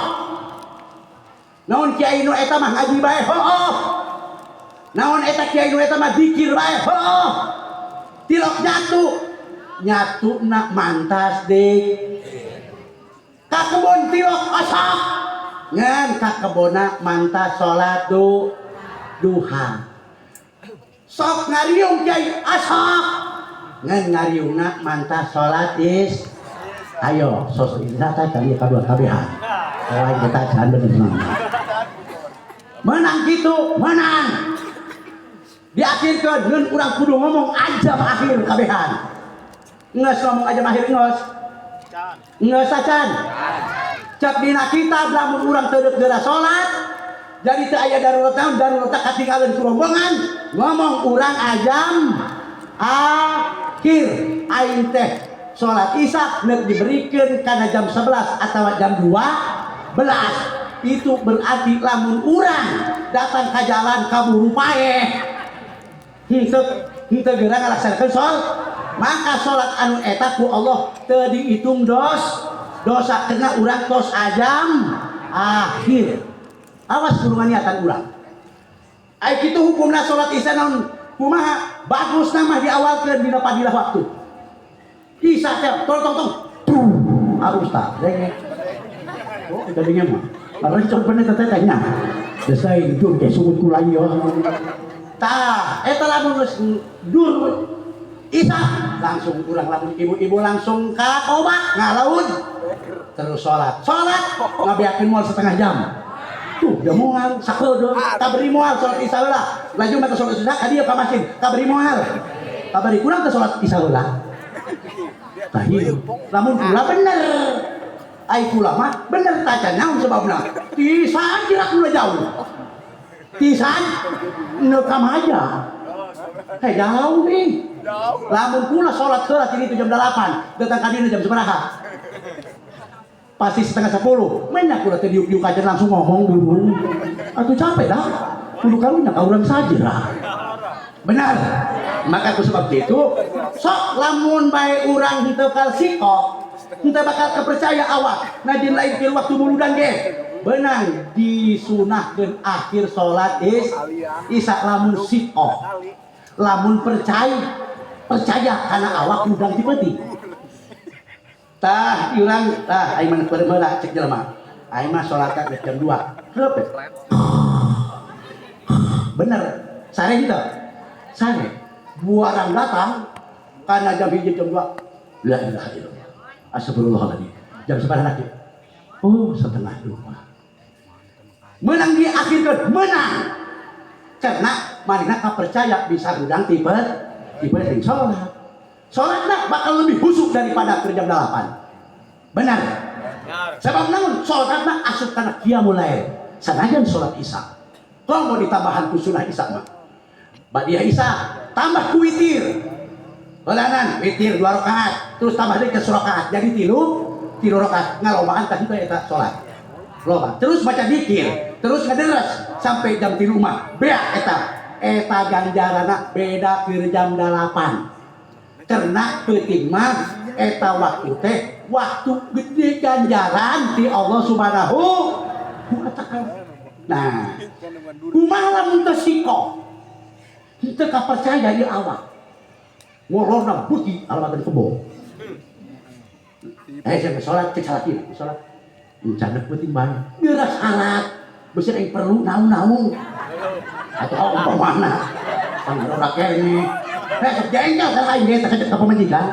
Naon kiai nu eta mah ngaji bae, hooh. Naon eta kiai nu eta mah zikir bae, hooh. Tilok nyatuna mantas deui. Ka kebon tilok asak ngan ka kebona mantas salat duha sok ngariung kiai asak ngan ngariungna mantas salat ayo sos indata kali kadua kabehan lain kita jangan bener menang gitu menang diakhirkeun ngeun urang kudu ngomong ajam akhir kabehan ngeus ngomong ajam akhir ngeus acan cek dina kitab lamun urang teu geura salat jadi teu aya darurat katinggalan ku rombongan ngomong urang ajam akhir aing teh salat isya neuk diberikeun kana jam 11 atawa jam 12 itu berarti lamun urang datang ka jalan kaburu paeh henteu geura ngalaksanakeun maka salat anu eta ku Allah teu dihitung dosa kena urang tos ajam akhir. Awas kudu niatan urang. Ai kitu hukumna salat isya naon kumaha? Bagus nama diawalkeun dina padilah waktu. Isya teh tong harus tak denge. Oh kita denge mah. Lalu coba teh tanya. Selesai dur ge sumut kulai yo. Tah eta lamun geus dur isya langsung urang lamun ibu-ibu langsung ka obak ngalaun. Terus sholat ngabiakeun moal setengah jam tuh udah moal sakedo kabari moal sholat isya heula laju mata sholat isya ka dieu ka masjid kabari moal kabari kurang teh sholat isya heula tah ieu lamun kula bener ai kula mah bener tah can naon sababna tisan kira kula jauh tisan neuk ka maja jauh nih lamun kula sholat heula ti ditu jam 8 datang ka dieu jam sabaraha pasti setengah 10 mainnya kuda diuk-diuk aja langsung ngomong dulu atau capek dah kudu karunya ka urang saja lah benar maka ku sebab itu sok lamun bae urang henteu kalsiko henteu bakal kepercaya awak najin lain keur waktu muludan ge benang disunahkeun akhir salat isya lamun siko lamun percaya kana awak udang dipeuting tah urang tah aing mah peureuh cek jelema aing mah salat jam 2 heup bener sare henteu sare buarang datang kana jam 1 jam 2 la ilaha illallah astagfirullahaladzim jam sabaraha lagi oh setengah 2 menang di akhirkeun menang karena marina kapercaya bisa udang tipe ting sholatnya bakal lebih husuk daripada kerja 8 benar sebab namun sholatnya asup karena qiyamul lail sanajan sholat isya kalau mau ditambahan ku sunah isya mah badiah isya tambah ku witir balanan witir 2 rakaat terus tambah deui ke rakaat jadi 3 rakaat ngalobaan tah itu eta sholat loba terus baca zikir terus ngederes sampai jam 3 mah beak eta ganjarana beda keur jam 8 karena penting mah eta waktu teh waktu gede ganjaran di Allah Subhanahu wa ta'ala. Nah, kumaha lamun teu siko? Henteu kapercaya ieu awak. Ngolorna beuki alamakeun kebo. Saya salat cek salat ieu, salat. Encan penting bae. Geus salat, beusi aing perlu naon-naon. Atuh umpamana pangrora kene jengkel kan lain dia terkejut ke pemajikan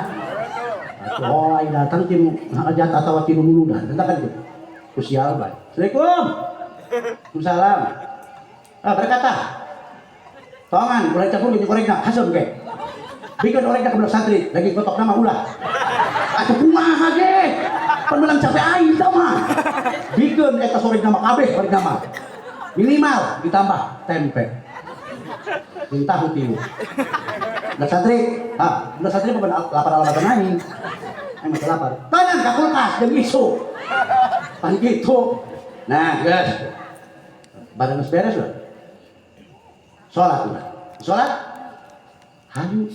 oh lain datang tim hajat atau tim muludan entah kan gitu Kusial baik. Assalamualaikum. Waalaikumsalam. Berkata. Tongan, mulai campur gitu korekna, hasil ke. Bikin korekna ke belah santri, lagi kotok nama ulah. Atau kumaha ge. Pemelang capek aing tau mah. Bikin eta korek nama kabeh korek nama. Minimal ditambah tempe. Minta hutilu. Belah santri, belah santri bukan lapar alabatan aing. Aing masih lapar. Tangan ka kulkas jeung isu. Pan gitu. Nah, guys. Badan geus beres loh. Sholat udah. Sholat? Hayu.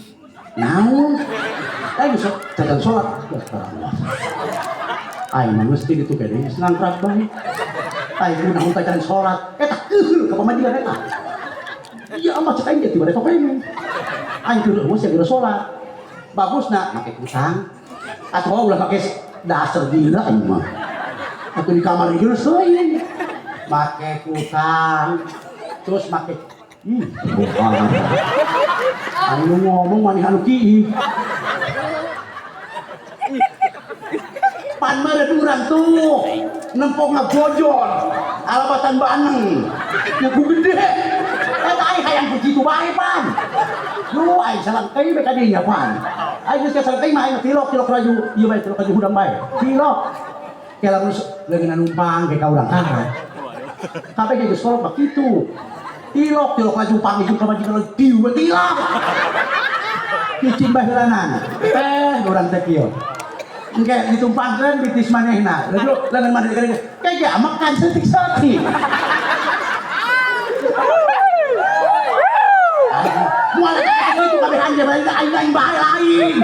Naon? Ayo jangan sholat. Ayo mesti gitu kayaknya. Senangkrak banget. Ayo naon jangan sholat. Eta ke pemajikan eta. Iya amat cek aja tiba-tiba kok ini. Ayo dulu mesti kira sholat. Bagus nak pakai kutang. Atau ulah pakai dasar gila ayo mah. Atau di kamar dulu seuing. Pakai kutang. Terus pakai bukan. Anu ngomong maneh anu kieu. Pan meureun urang tuh nempong ngabojon alabatan Baneng. Ku gede. Eta ai hayang begitu bae pan. Lu ai salangkei be ka dinya pan. Ai geus salangkei mah ai tilok raju, ieu bae tilok raju hudang bae. Tilok. Kela geus leungeun numpang ke ka urang kana. Kabeh geus kolot begitu. Tilok laju panggil ke majikan diu tilok. Cicing baheulanan. Urang teh kieu. Engke ditumpangkeun bitis manehna. Lalu lengan maneh kene. Kayak makan setik-setik. Moal itu kabeh anjeun aing bae lain.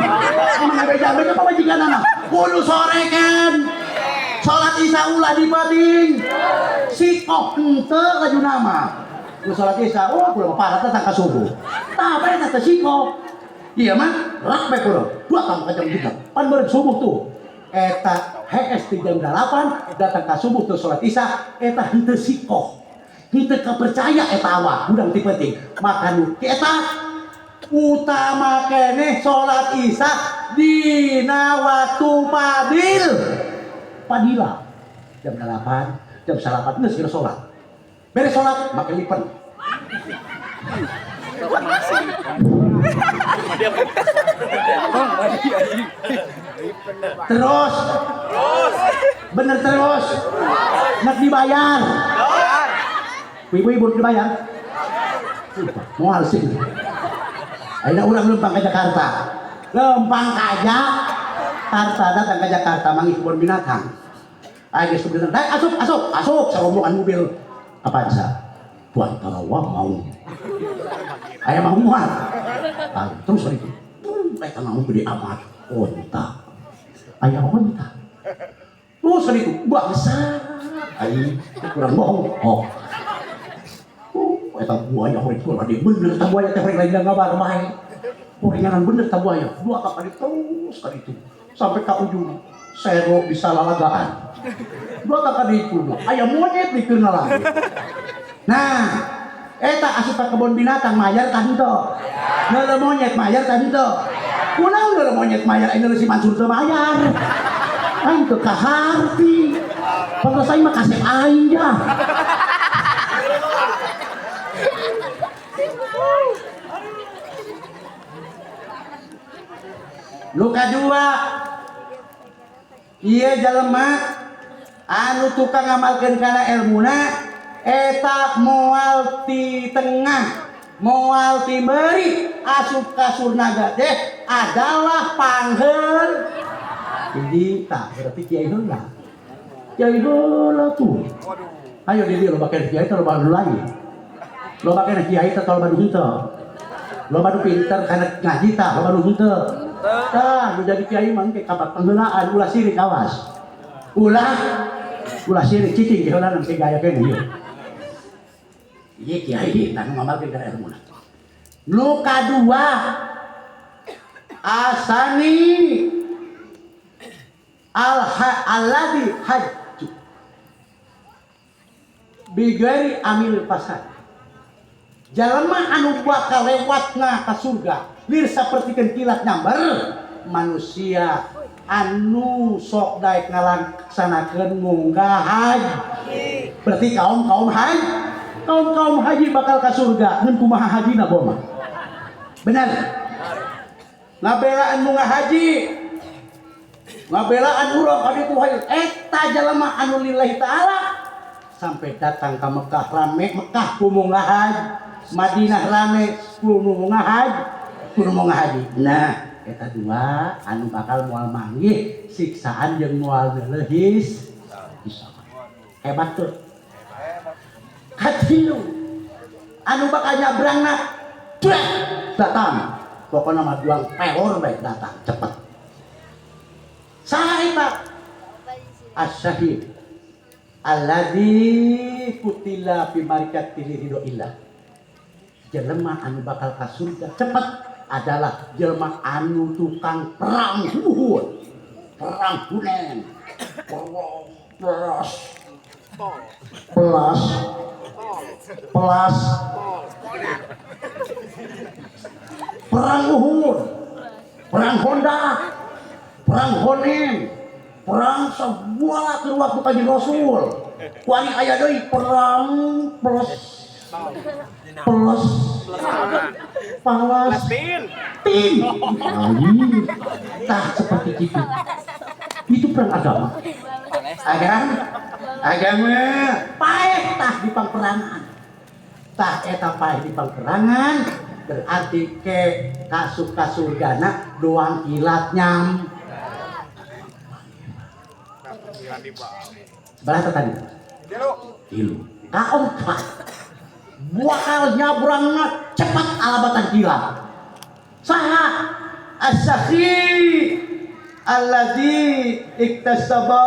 Mana beda beda pamajikanana. Kudu soreken. Salat Isya ulah dipating. Sikok henteu kajuna mah. Salat Isya, kudu parat tang ka subuh. Tah bae teh sikok. Iya mah, rak bae kudu. 2 tahun ka jam 3. Pan beureuh subuh tuh. Eta HS di jam 8 datang ka subuh tuh salat Isya, eta henteu sikok. Henteu kapercaya eta awak, udang ti penting. Maka nu eta utama keneh salat Isya dina waktu padil. Padila jam 8, jam 9 geus kira salat. Beres sholat, makan lipen. Terus, bener terus, nak dibayar. Ibu-ibu dibayar. Mau halsing. Ayo urang lempang ke Jakarta. Lempang kaja, Jakarta datang ke Jakarta manggih kebun binatang. Ayo sebenarnya, asup, serombongan mobil. Apa aja? Tuan Tarawa mau. Ayah mau muat. Terus hari itu, mereka mau gede amat. Onta. Ayah onta. Terus hari itu, bangsa. Ayah kurang bohong. Eta buaya horek kurang ada bener. Ta buaya teh horek lain ngabar main. Horenganan bener ta buaya. 2 kali terus kali itu. Sampai ke ujung. Sero bisa lalagaan. 2 kali itu. Ayah monyet dikeunal lagi. Nah, eta asup ka kebun binatang mayar tah henteu. Neuleum monyet mayar tah henteu. Kunaon neuleum monyet mayar anu si Mansur teu mayar. Aing teu kaharti. Pangros aing mah kasep aing ja. Nu kadua ieu jalema anu tukang ngamalkeun kana elmuna eta moal ti tengah moal ti meuri asup ka surnaga teh adalah pangheun. Jadi tak berarti kiai heula. Kiai heula tuh. Ayo di dieu loba kana kiai teh loba anu lain. Loba kana kiai teh loba anu henteu. Loba anu pinter kana ngaji tah loba anu henteu. Tah nu jadi kiai mah ke kabat pengheulaan ulah sirik awas. Ulah sirik cicing heula nang gaya kene ieu. Ieu kiai tah ngamalkeun kana ilmu. Nu kadua asani alladhi hajju bigari amil pasad. Jalma anu bakal lewatna ka surga lir sapertikeun kilat nyamber manusia anu sok daek ngalaksanakeun munggah haji. Berarti kaum haji bakal ka surga. Ngan kumaha hajina boh mah? Benar. Ngabelaan munggah haji. Ngabelaan urang ka ditu hayu. Eta jalema anu lillahi taala sampai datang ke Mekah rame, Mekah ku munggah haji. Madinah rame ku munggah haji. Nah, eta dua anu bakal moal manggih siksaan jeung moal leuleuh hebat tuh. Katilu anu bakal nyabrangna datang pokokna mah duang pelor bae datang cepet. Saha eta? As-syahid alladzi kutila fi marikatil ridhoillah. Jelema anu bakal ka surga cepet adalah jelma anu tukang perang Uhud, perang Hunain, perang Uhud, perang Honda, perang Hunain, perang sebuah waktu kanjeng Rasul. Kuari aya deui perang plus palas tin tah seperti itu. Itu perang agama paeh tah di pangperangan, tah eta paeh di pangperangan berarti ke kasurgana doang kilat nyam. Berapa tadi? Tilu. Kaompat bakal nyabrangna cepat alabatan kilat. Saha? As-sakhi alladzi iktasaba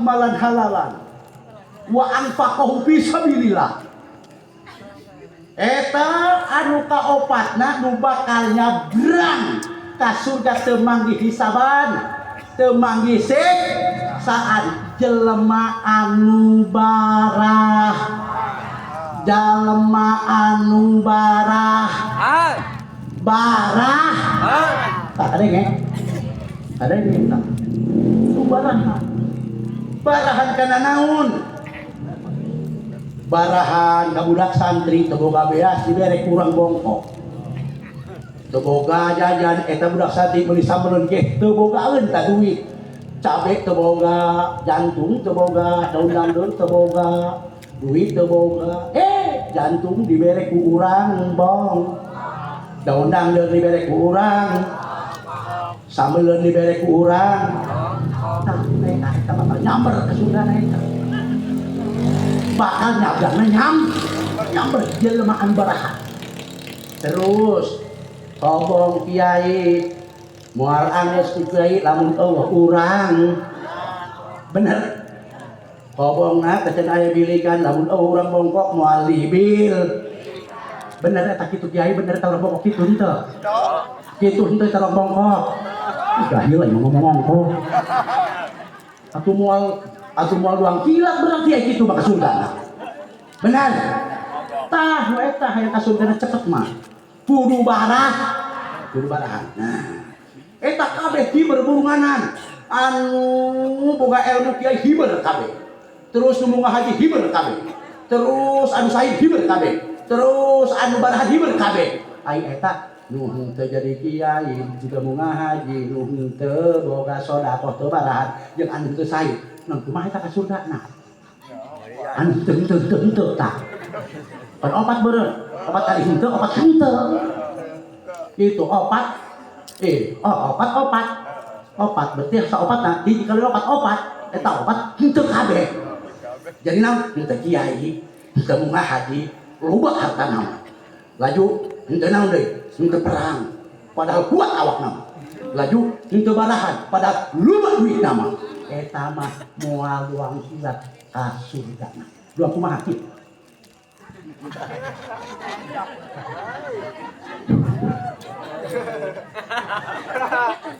malan halalan wa anfaqahu fi sabilillah. Eta anu kaopatna nu bakal nyabrang ka surga teu manggih hisaban, teu manggih siksaan. Jelema anu barah, jalema anu barah tak ada nge ada yang tak itu barahan kana naon barahan kabudak santri teboga beas dibere kurang bongkok teboga jajan eta budak santri beli sabeun ge tebogaeun ta duit cabe teboga jantung teboga daun dangdut teboga duit teboga jantung dibere ku urang bong daun dangdut dibere ku urang sambeleun dibere ku urang tah eta bakal nyamber ka Sunda eta bakal nyamber jelema anu baraha. Terus kobong kiai moal angges ku kiai lamun eueuh urang bener kobongna teh aya bilikan lamun urang bongkok moal libil bener eta kitu kiai bener tarong bongkok kitu henteu tarong bongkok gahil aya ngomong bongkok atuh moal doang kilat berarti aya kitu mah kasundana bener tah nu eta hayang kasundana cepet mah kudu barahan. Nah eta kabeh hiber burunganan anu boga ilmu kiai hiber kabeh terus nu munggah haji hiber kabeh terus anu sahid hiber kabeh terus anu barahan hiber kabeh ai eta nu henteu jadi kiai juga munggah haji nu henteu boga sedekah teu barahan jeung anu henteu sahid nu kumaha eta ka surgana anu henteu tah pan opat beureun opat kali henteu opat henteu itu opat berarti saopatna hiji kali opat eta opat henteu kabeh jadi naon henteu kiai henteu munggah haji loba hartana laju henteu naon deui henteu perang padahal kuat awakna laju henteu barahan padahal loba duitna mah eta mah moal doang silat ka surgana doang kumaha kitu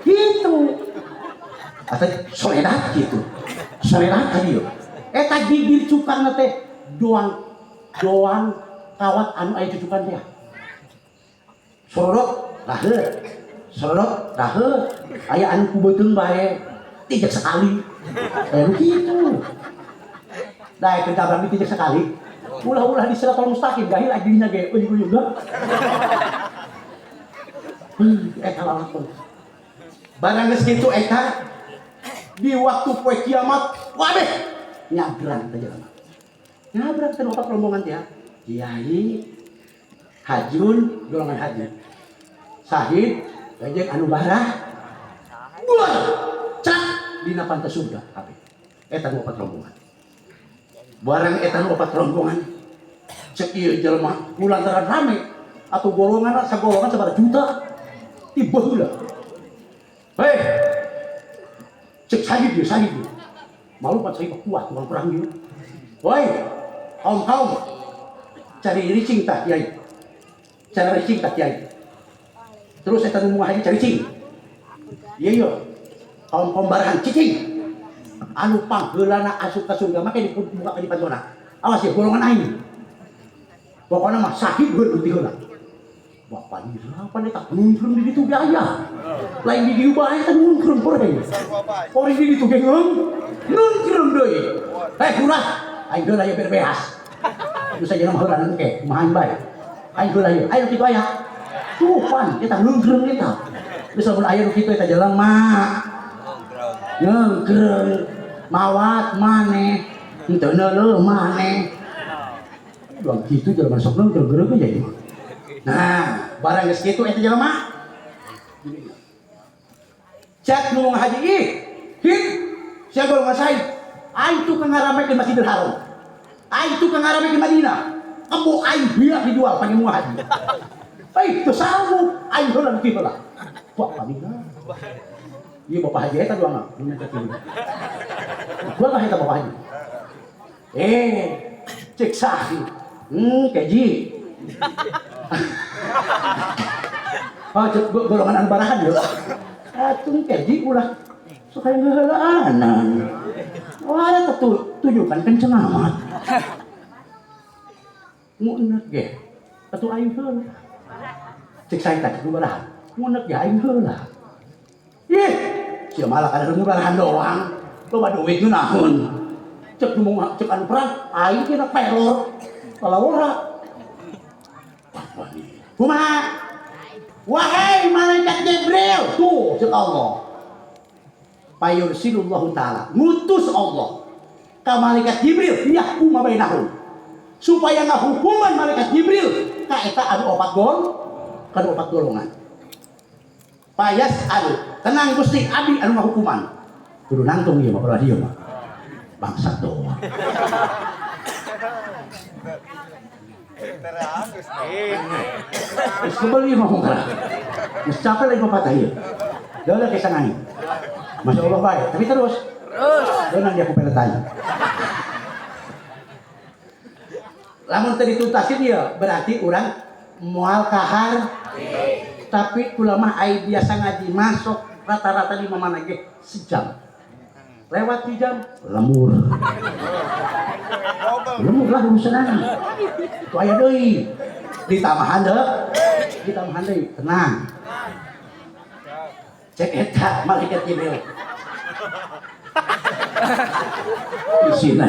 gitu atau soledat gitu soledat tadi yo eta gigir cukang teh doang kawat anu aya cucukan teh sorot laheur Serot, dahe, aya anu kubeuteung bae, tijek sekali. Gitu. Da kerja berarti tijek sekali. Ulah-ulah di Siratal Mustaqim, gahil ajlinya ge euy juga. Eta lalakon. Barang geus kitu eta di waktu poe kiamat, wabeh nyabrang teh jelema. Nyabrang teh opat rombongan teh. Kiai, hajun, golongan haji. Sahid, gajek anu barah. Buah, cak dina pantai surga kabeh. Eta nu opat rombongan. Barang eta nu opat rombongan. Cek ieu jelema kulantaran rame atuh golongan sagolongan sabaraha juta. Tiba heula. Hei. Cek sahid dia. Malu pan sahid kuat tukang perang dia. Woi, kaum. Cari ricing tak kiai. Cari ricing tak kiai. Terus saya tanya muhaji cari cing. Iya. Kaum barahan cicing. Anu panggeulana asup ka surga make dibuka ka di pantona. Awas ya golongan aing. Pokona mah sahid heul ti heula. Bapak ini apa nih tak nungkrung di situ biaya. Lain di dieu bae kan nungkrung poreng. Poreng di ditu ge nungkrung deui. Kurang. Aing geula aya berbehas. Itu saja nama heulanan ke kumaha bae. Aing geula ieu. Ayo kitu aya. Tuh pan kita nungkrung eta. Geus lamun aya nu kitu eta jelema. Nungkrung mawat maneh. Henteu neuleuh maneh. Duang kitu jelema sok nungkrung geureuh jadi. Nah, barang geus kitu eta jelema. Cek nu haji ih. Hit. Sia golongan said. Aing tukang ngarame ke Masjidil Haram. Aing tukang ngarame ke Madinah. Embo aing biar dijual pake mu haji. Teu sanggup aing heula kitu heula. Wah, pamina. Ieu bapak haji eta doang mun eta kitu. Gua lah eta bapak haji. Cek sahi. Keji. Oh, golongan anu barahan yo. Atuh keji ulah sok aya heulaanan. Wah, eta tujukan kenceng amat. Ngunek ge. Atuh aing heula. Cek saya tadi nu barahan. Ngunek ge aing heula. Ih, sia malah kada nu barahan doang. Loba duit nu naon. Cek nu cek anu perang aing kena pelor. Kalau ora kumaha? Wahai malaikat Jibril, tuh cek Allah. Payursilullahu ta'ala, ngutus Allah ka malaikat Jibril yahkum bainahum. Supaya ngahukuman malaikat Jibril ka eta anu opat golongan. Payas anu, tenang Gusti abdi anu ngahukuman. Kudu nangtung ieu mah radio mah. Bangsat doang. Terus kembali ngomong kan, terus capek lagi bapak tadi, dia udah kesangan, masya Allah baik, tapi terus, nanti aku pengen tanya. Lamun tadi tuntasin dia berarti orang mual kahar, tapi ulama ai biasa ngaji masuk rata-rata 5 menit ge sejam. Lewat 3 jam lemur lah urusanana itu aya deui ditamahan deui tenang cek eta malaikat Jibril isina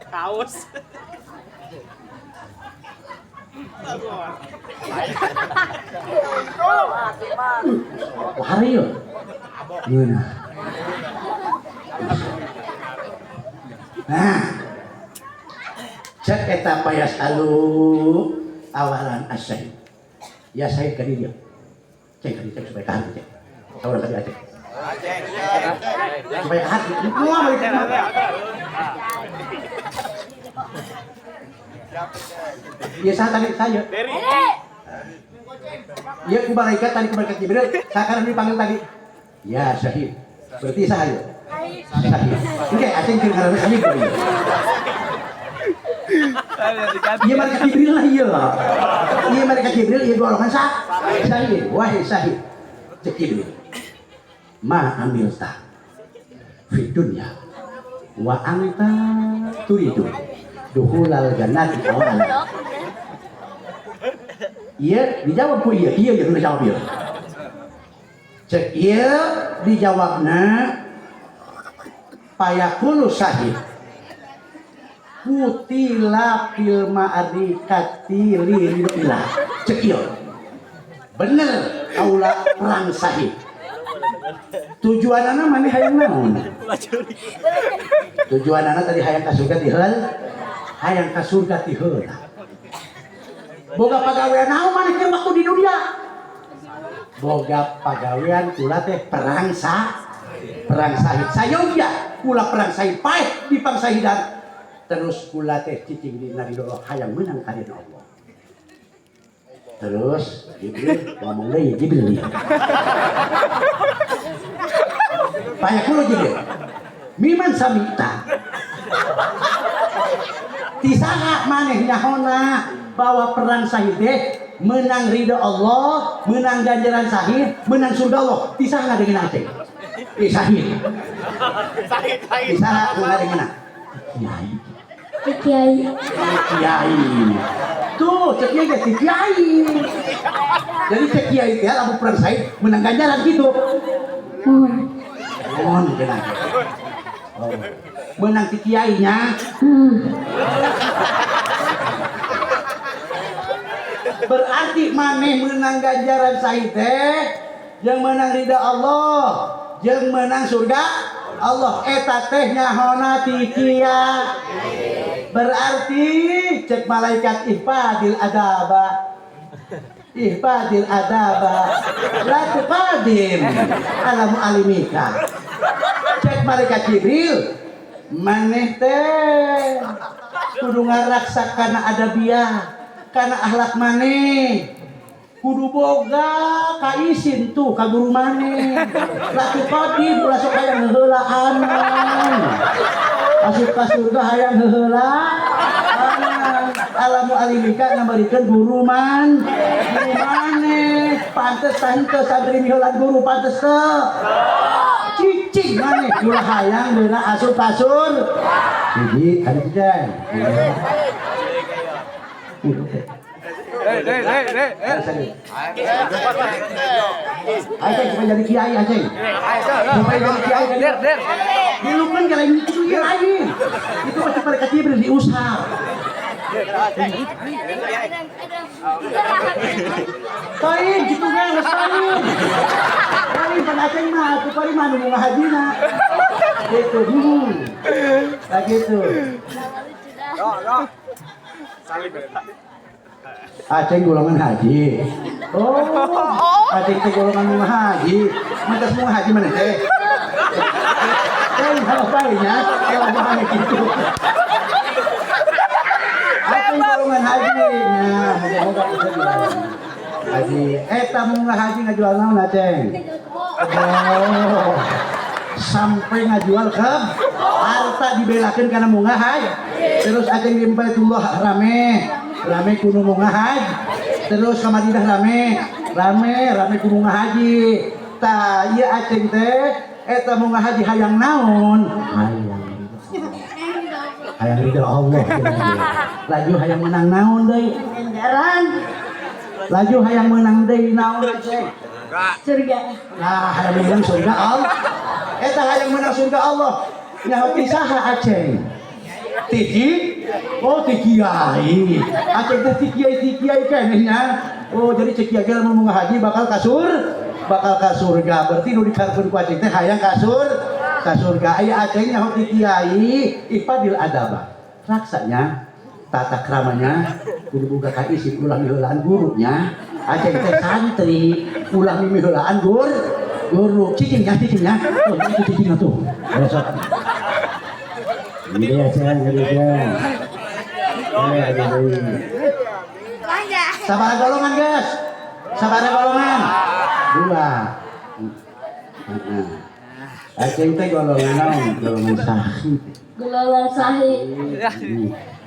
kaos hari yuk gimana? Nah cek eta payas alu awalan asyai ya saya kali dia cek supaya kahar cek orang tadi cek supaya kahar semua mereka ya saya tadi ya ku malaikat Jibril sekarang dipanggil tadi ya syahid berarti syahid oke acing kira harus syahid iya malaikat Jibril lah iya malaikat Jibril iya golongan syahid wahai syahid cek Jibril ma amilta fi dunya wa anta turidu dukhulal jannati awal. Iya, dijawab ku iya yang dijawab iya. Cek iya dijawabna payakulu sahih. Kutila fil ma'arikati lillah. Cek iya. Bener aula perang sahih. Tujuanana mani hayang naon? Tujuanana tadi hayang ka surga ti heul. Hayang ka surga ti heul. Boga pagawean naon maneh teh waktu di dunia? Boga pagawean kula teh perang sahid. Sayogya kula perang sahid paeh di pangsahidan. Terus kula teh cicing dina ridho hayang menang ka dina Allah. Terus Jibril ngomong deui Jibril. Paya kulo Jibril. Miman samita. Tisaha maneh nyahona bahwa perang sahid menang ridho Allah, menang ganjaran sahid, menang surga Allah. Tisaha dengan aceh. Sahid. Tisaha dengan Kiai. Tuh, cek kiai ke kiai. Jadi cek kiai teh lamun perang sahid menang ganjaran gitu. Mohon kenang. Oh. Menang ti kiainya. Berarti maneh menang ganjaran sahid teh yang menang ridha Allah, yang menang surga Allah eta teh nyahona ti kiai. Berarti cek malaikat ihfadil adaba la tuqadim ala mu'alimika. Cek malaikat Jibril maneh teh kudu ngaraksa kana adabiah kana akhlak maneh kudu boga kaisin tuh ka guru maneh la tuqadim ulah sok hayang heulaan asup ka surga hayang heulaan alamu alimika ngabarikeun guru maneh pantes teu santri miheulan guru pantes teu cicing maneh ulah hayang deuna asup ka surga hiji anu kieu Aceh supaya jadi kiai Aceh. Supaya jadi kiai der. Dilupakan kalau itu kiai. Itu pasti mereka Jibril diusap. Kain gitu kan, kain. Kain pan Aceh mah, tu kali mah nu ngahadina. Gitu. Begitu. Aceh golongan haji. Oh, Aceh teh golongan munga haji. Mantas munga haji mana teh? Kalau baiknya, kalau bahannya gitu. Aceh golongan haji. Nah, moga-moga bisa jual. Haji, eta munga haji ngajual naon Aceh? Oh, sampai ngajual ke harta dibelakeun kana munga haji. Terus Aceh di Baitullah rame kudu munga haji. Terus ka Madinah rame kudu munga haji. Tah ieu Aceh teh eta munga haji hayang naon? Hayang ridho Allah. Laju hayang menang naon deui? Ganjaran. Laju hayang menang deui naon Aceh? Surga. Nah, hayang menang surga Allah. Eta hayang menang surga Allah. Nyaho saha Aceh? Tiki? Oh, ti kiai. Aceh teh ti kiai kenehnya. Oh, jadi cek kiai lamun munga haji bakal ka surga. Berarti nu dikarepkeun ku Aceh teh hayang ka surga. Aya Aceh nyaho ti kiai, ifadil adaba. Raksanya tata kramanya kudu boga ka isi ulah miheulaan gurunya. Aceh teh santri, ulah miheulaan guru. Cicingnya. Oh, itu cicingnya tuh. Besok. Ini ya jangan. Sabar golongan guys. Sabar golongan. 2. Aceh teh golongan sahih. Golongan sahih.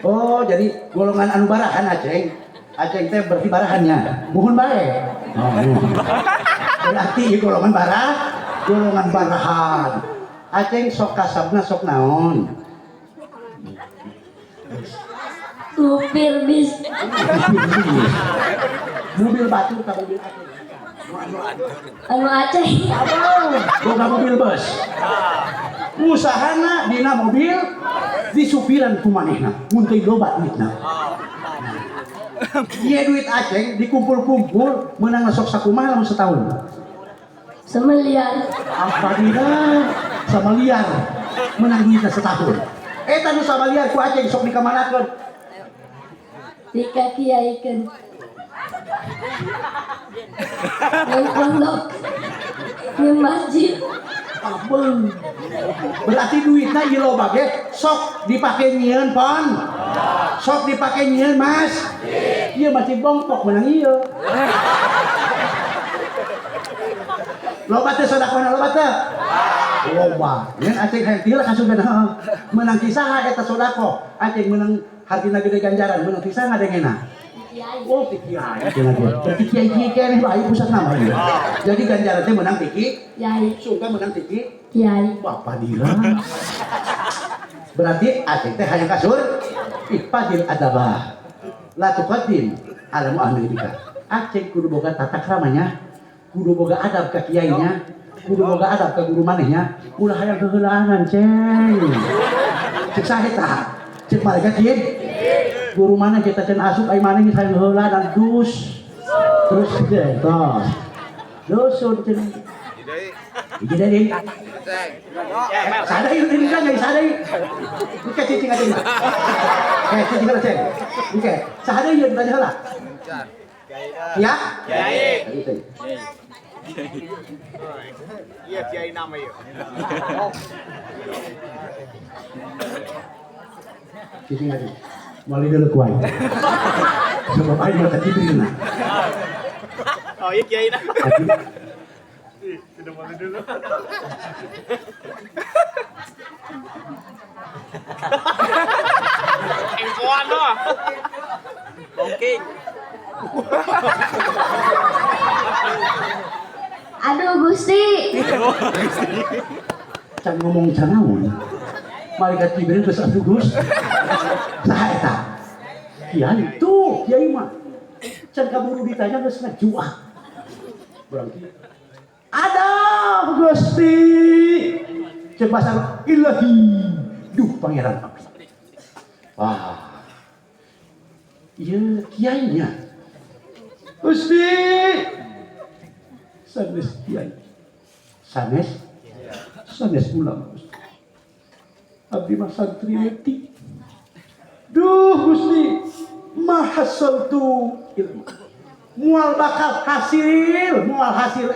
Oh, jadi golongan anu barahan Aceh. Aceh teh berarti barahannya. Muhun bae. Oh. Berarti golongan barahan. Aceh sok kasabna sok naon? Supir bis. Mobil batu ke mobil Aceh. Anu Aceh. Boga mobil bus. Usahana dina mobil disupiran ku manehna. Mun teu loba duitna. Ieu duit Aceh dikumpul-kumpul meunang sok sakumaha lamun setahun. Semeliar. Apa dina sama liar menang duitna setahun. Eta nu sama liar ku Aceh sok dikamanakeun. Dikakiaikeun. Yang pondok. Yang masjid. Abeng. Berarti duitna ieu loba ge sok dipake nyieun pon. Sok dipake nyieun Mas. Ieu masih bongkok menang ieu. Loba teh sodakona loba teh. Loba. Ngan Aceh hayang tieu kasugan menang kisaha eta sodako. Aceh menang hartina gede ganjaran menang kisaha ngadengena. Oh, kiai. Berarti kiai keneh bae pusat nama ieu. Jadi ganjaran teh menang tiki. Kiai. Surga menang tiki. Kiai. Bapak dira. Berarti Aceh teh hayang kasur ipadil adabah. La tuqaddim ala mu'amilika. Aceh kudu boga tata kramanya, kudu boga adab ka kiainya, kudu boga adab ka guru manehnya. Ulah hayang keheulaanan, Ceng. Cek sahe tah? Cek malaikat kieu. Guru mana kita can asup ai maneh geus hayang heulaanan dus. Terus deh, tos. Dosun cen. Jadi sadai ini kan jadi sadai. Buka cicing aja. Cicing aja ceng. Buka. Sadai ya tanya lah. Ya? Kiai. Iya kiai nama ya. Cicing aja. Mali dulu kuai. Sebab ai mata cicing nah. Oh iya kiai nama. Sudah mulai dulu. Engkoan doh. Oke. Aduh Gusti. Can ngomong canaun. Malaikat Jibril geus atuh Gus. Saha eta? Kiai tuh, kiai mah. Can kaburu ditanya geus ngajuah. Berarti ada Gusti. Cek bahasa ilahi. Duh pangeran abdi. Wah. Iya kiainya. Gusti. Sanes kiai. Sanes ulama Gusti. Abdi mah santri leutik. Duh Gusti. Mahasaltu ilmu. Mual bakal hasil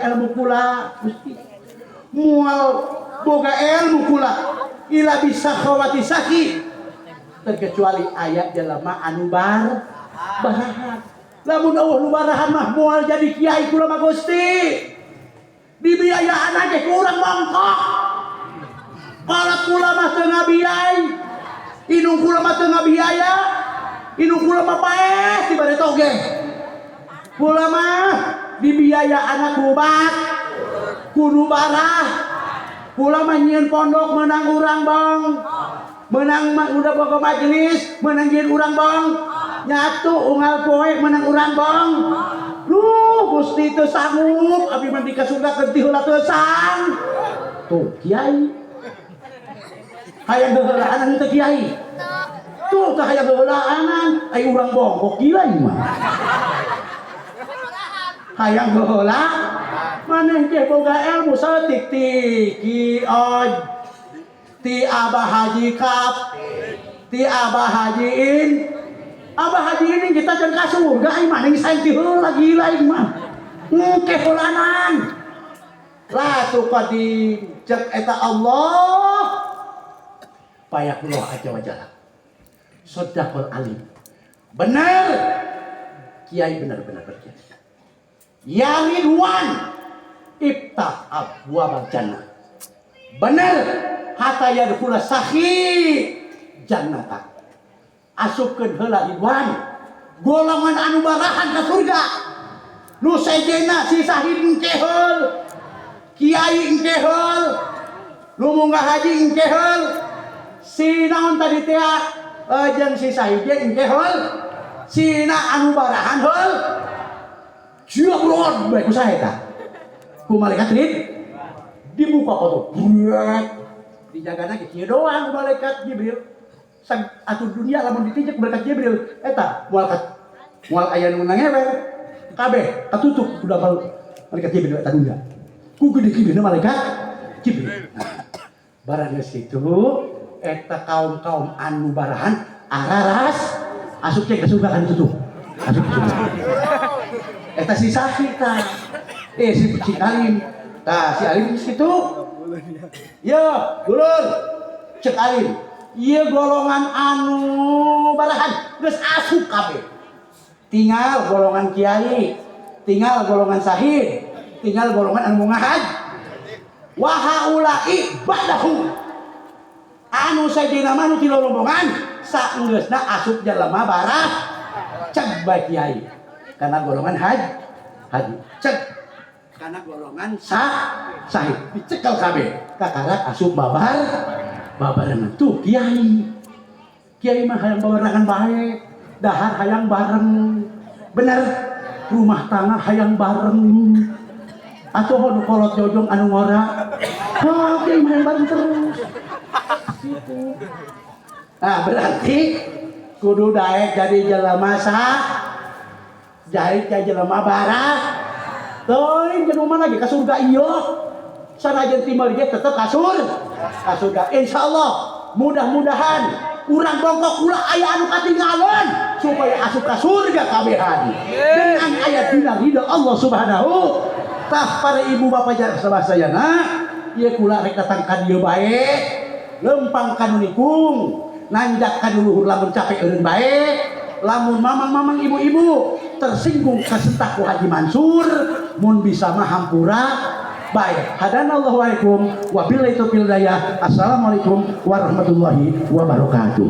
ilmu kula Gusti. Mual boga ilmu kula ila bisa khawati saki terkecuali ayat jalma anu barahan. Lamun Allah nu barahan mah mual jadi kiai kula mah Gusti. Dibiayaan aja kurang mongkok. Kalau kula mah teu ngabiay. Inung kula mah teu ngabiaya. Inung kula mah paeh tibade toge. Kula mah dibiaya anak bubat kudu barah. Kula mah nyieun pondok menang urang bang. Menang udah boga majelis menang nyieun urang bang. Nyatu unggal poe menang urang bang. Duh Gusti teu sanggup abi mah dikasurgakeun ti heula teu sang. Tuh kiai. Hayang heulaanan teh kiai. Tuh teh hayang heulaanan ai urang bongkok kiai mah. Hayang heula maneh teh boga ilmu saeutik ti oj ti Abah Haji Kap ti Abah Haji In Abah Haji ini kita can ka surga ai maneh saeng ti heula gila ieu mah engke heulanan la tuqadim cek eta Allah payahullah aja wajalla sodaqul alim bener kiai benar-benar berkiai. Ya Ridwan iftah abwaabal jannah. Bener hatta yadkhula sahi jannata. Asupkeun heula Ridwan golongan anu barahan ka surga. Nu sejena si sahid engke heul. Kiai engke heul. Nu munggah haji engke heul. Si naon tadi teh jeung si Sahidin engke heul sina anu barahan heul Jibril bae ku saha eta ku malaikat rid dibuka foto buat dijagana ge kieu doang malaikat Jibril sang atuh dunia lamun ditijek malaikat Jibril eta moal aya nu nangewer kabeh katutup udah malaikat Jibril eta dunia ku gede-gede malaikat Jibril barang geus kitu eta kaum-kaum anu barahan araras asup cek ke surga kan itu tuh asup ke surga eta si Sahih tah si Alim tah si Alim situ ya dulur cek Alim ieu golongan anu barahan geus asup kabeh tinggal golongan kiai tinggal golongan Sahih tinggal golongan anu ngahaj wa haula'i ba'dahu anu sayyidina manu ti lolombongan saenggeusna asup jelema barah cek bae kiai kana golongan haji cek kana golongan Sahih dicekel kabeh kakarak asup babarengan tuh kiai mah hayang babarengan bae dahar hayang bareng bener rumah tangga hayang bareng atuh nu kolot jojong anu ngora kiai mah hayang bareng terus gitu. Nah berarti kudu daek jadi jelema jadi jelema barah teuing jelema lagi ka surga ieu sanajan timur ge tetep ka surga insyaallah mudah-mudahan urang bongkok ulah aya anu katinggalan supaya asup ka surga kabehan dengan aya dina ridho Allah Subhanahu tah para ibu bapak sadayana ieu kula rek datang ka dieu bae lempang kanu nikung nanjak kanu luhur lamun capek eureun bae lamun mamang-mamang ibu-ibu tersinggung kasentak ku Haji Mansur mun bisa mah hampura bae hadanallahu alaikum wabillahi taufiq hidayah assalamualaikum warahmatullahi wabarakatuh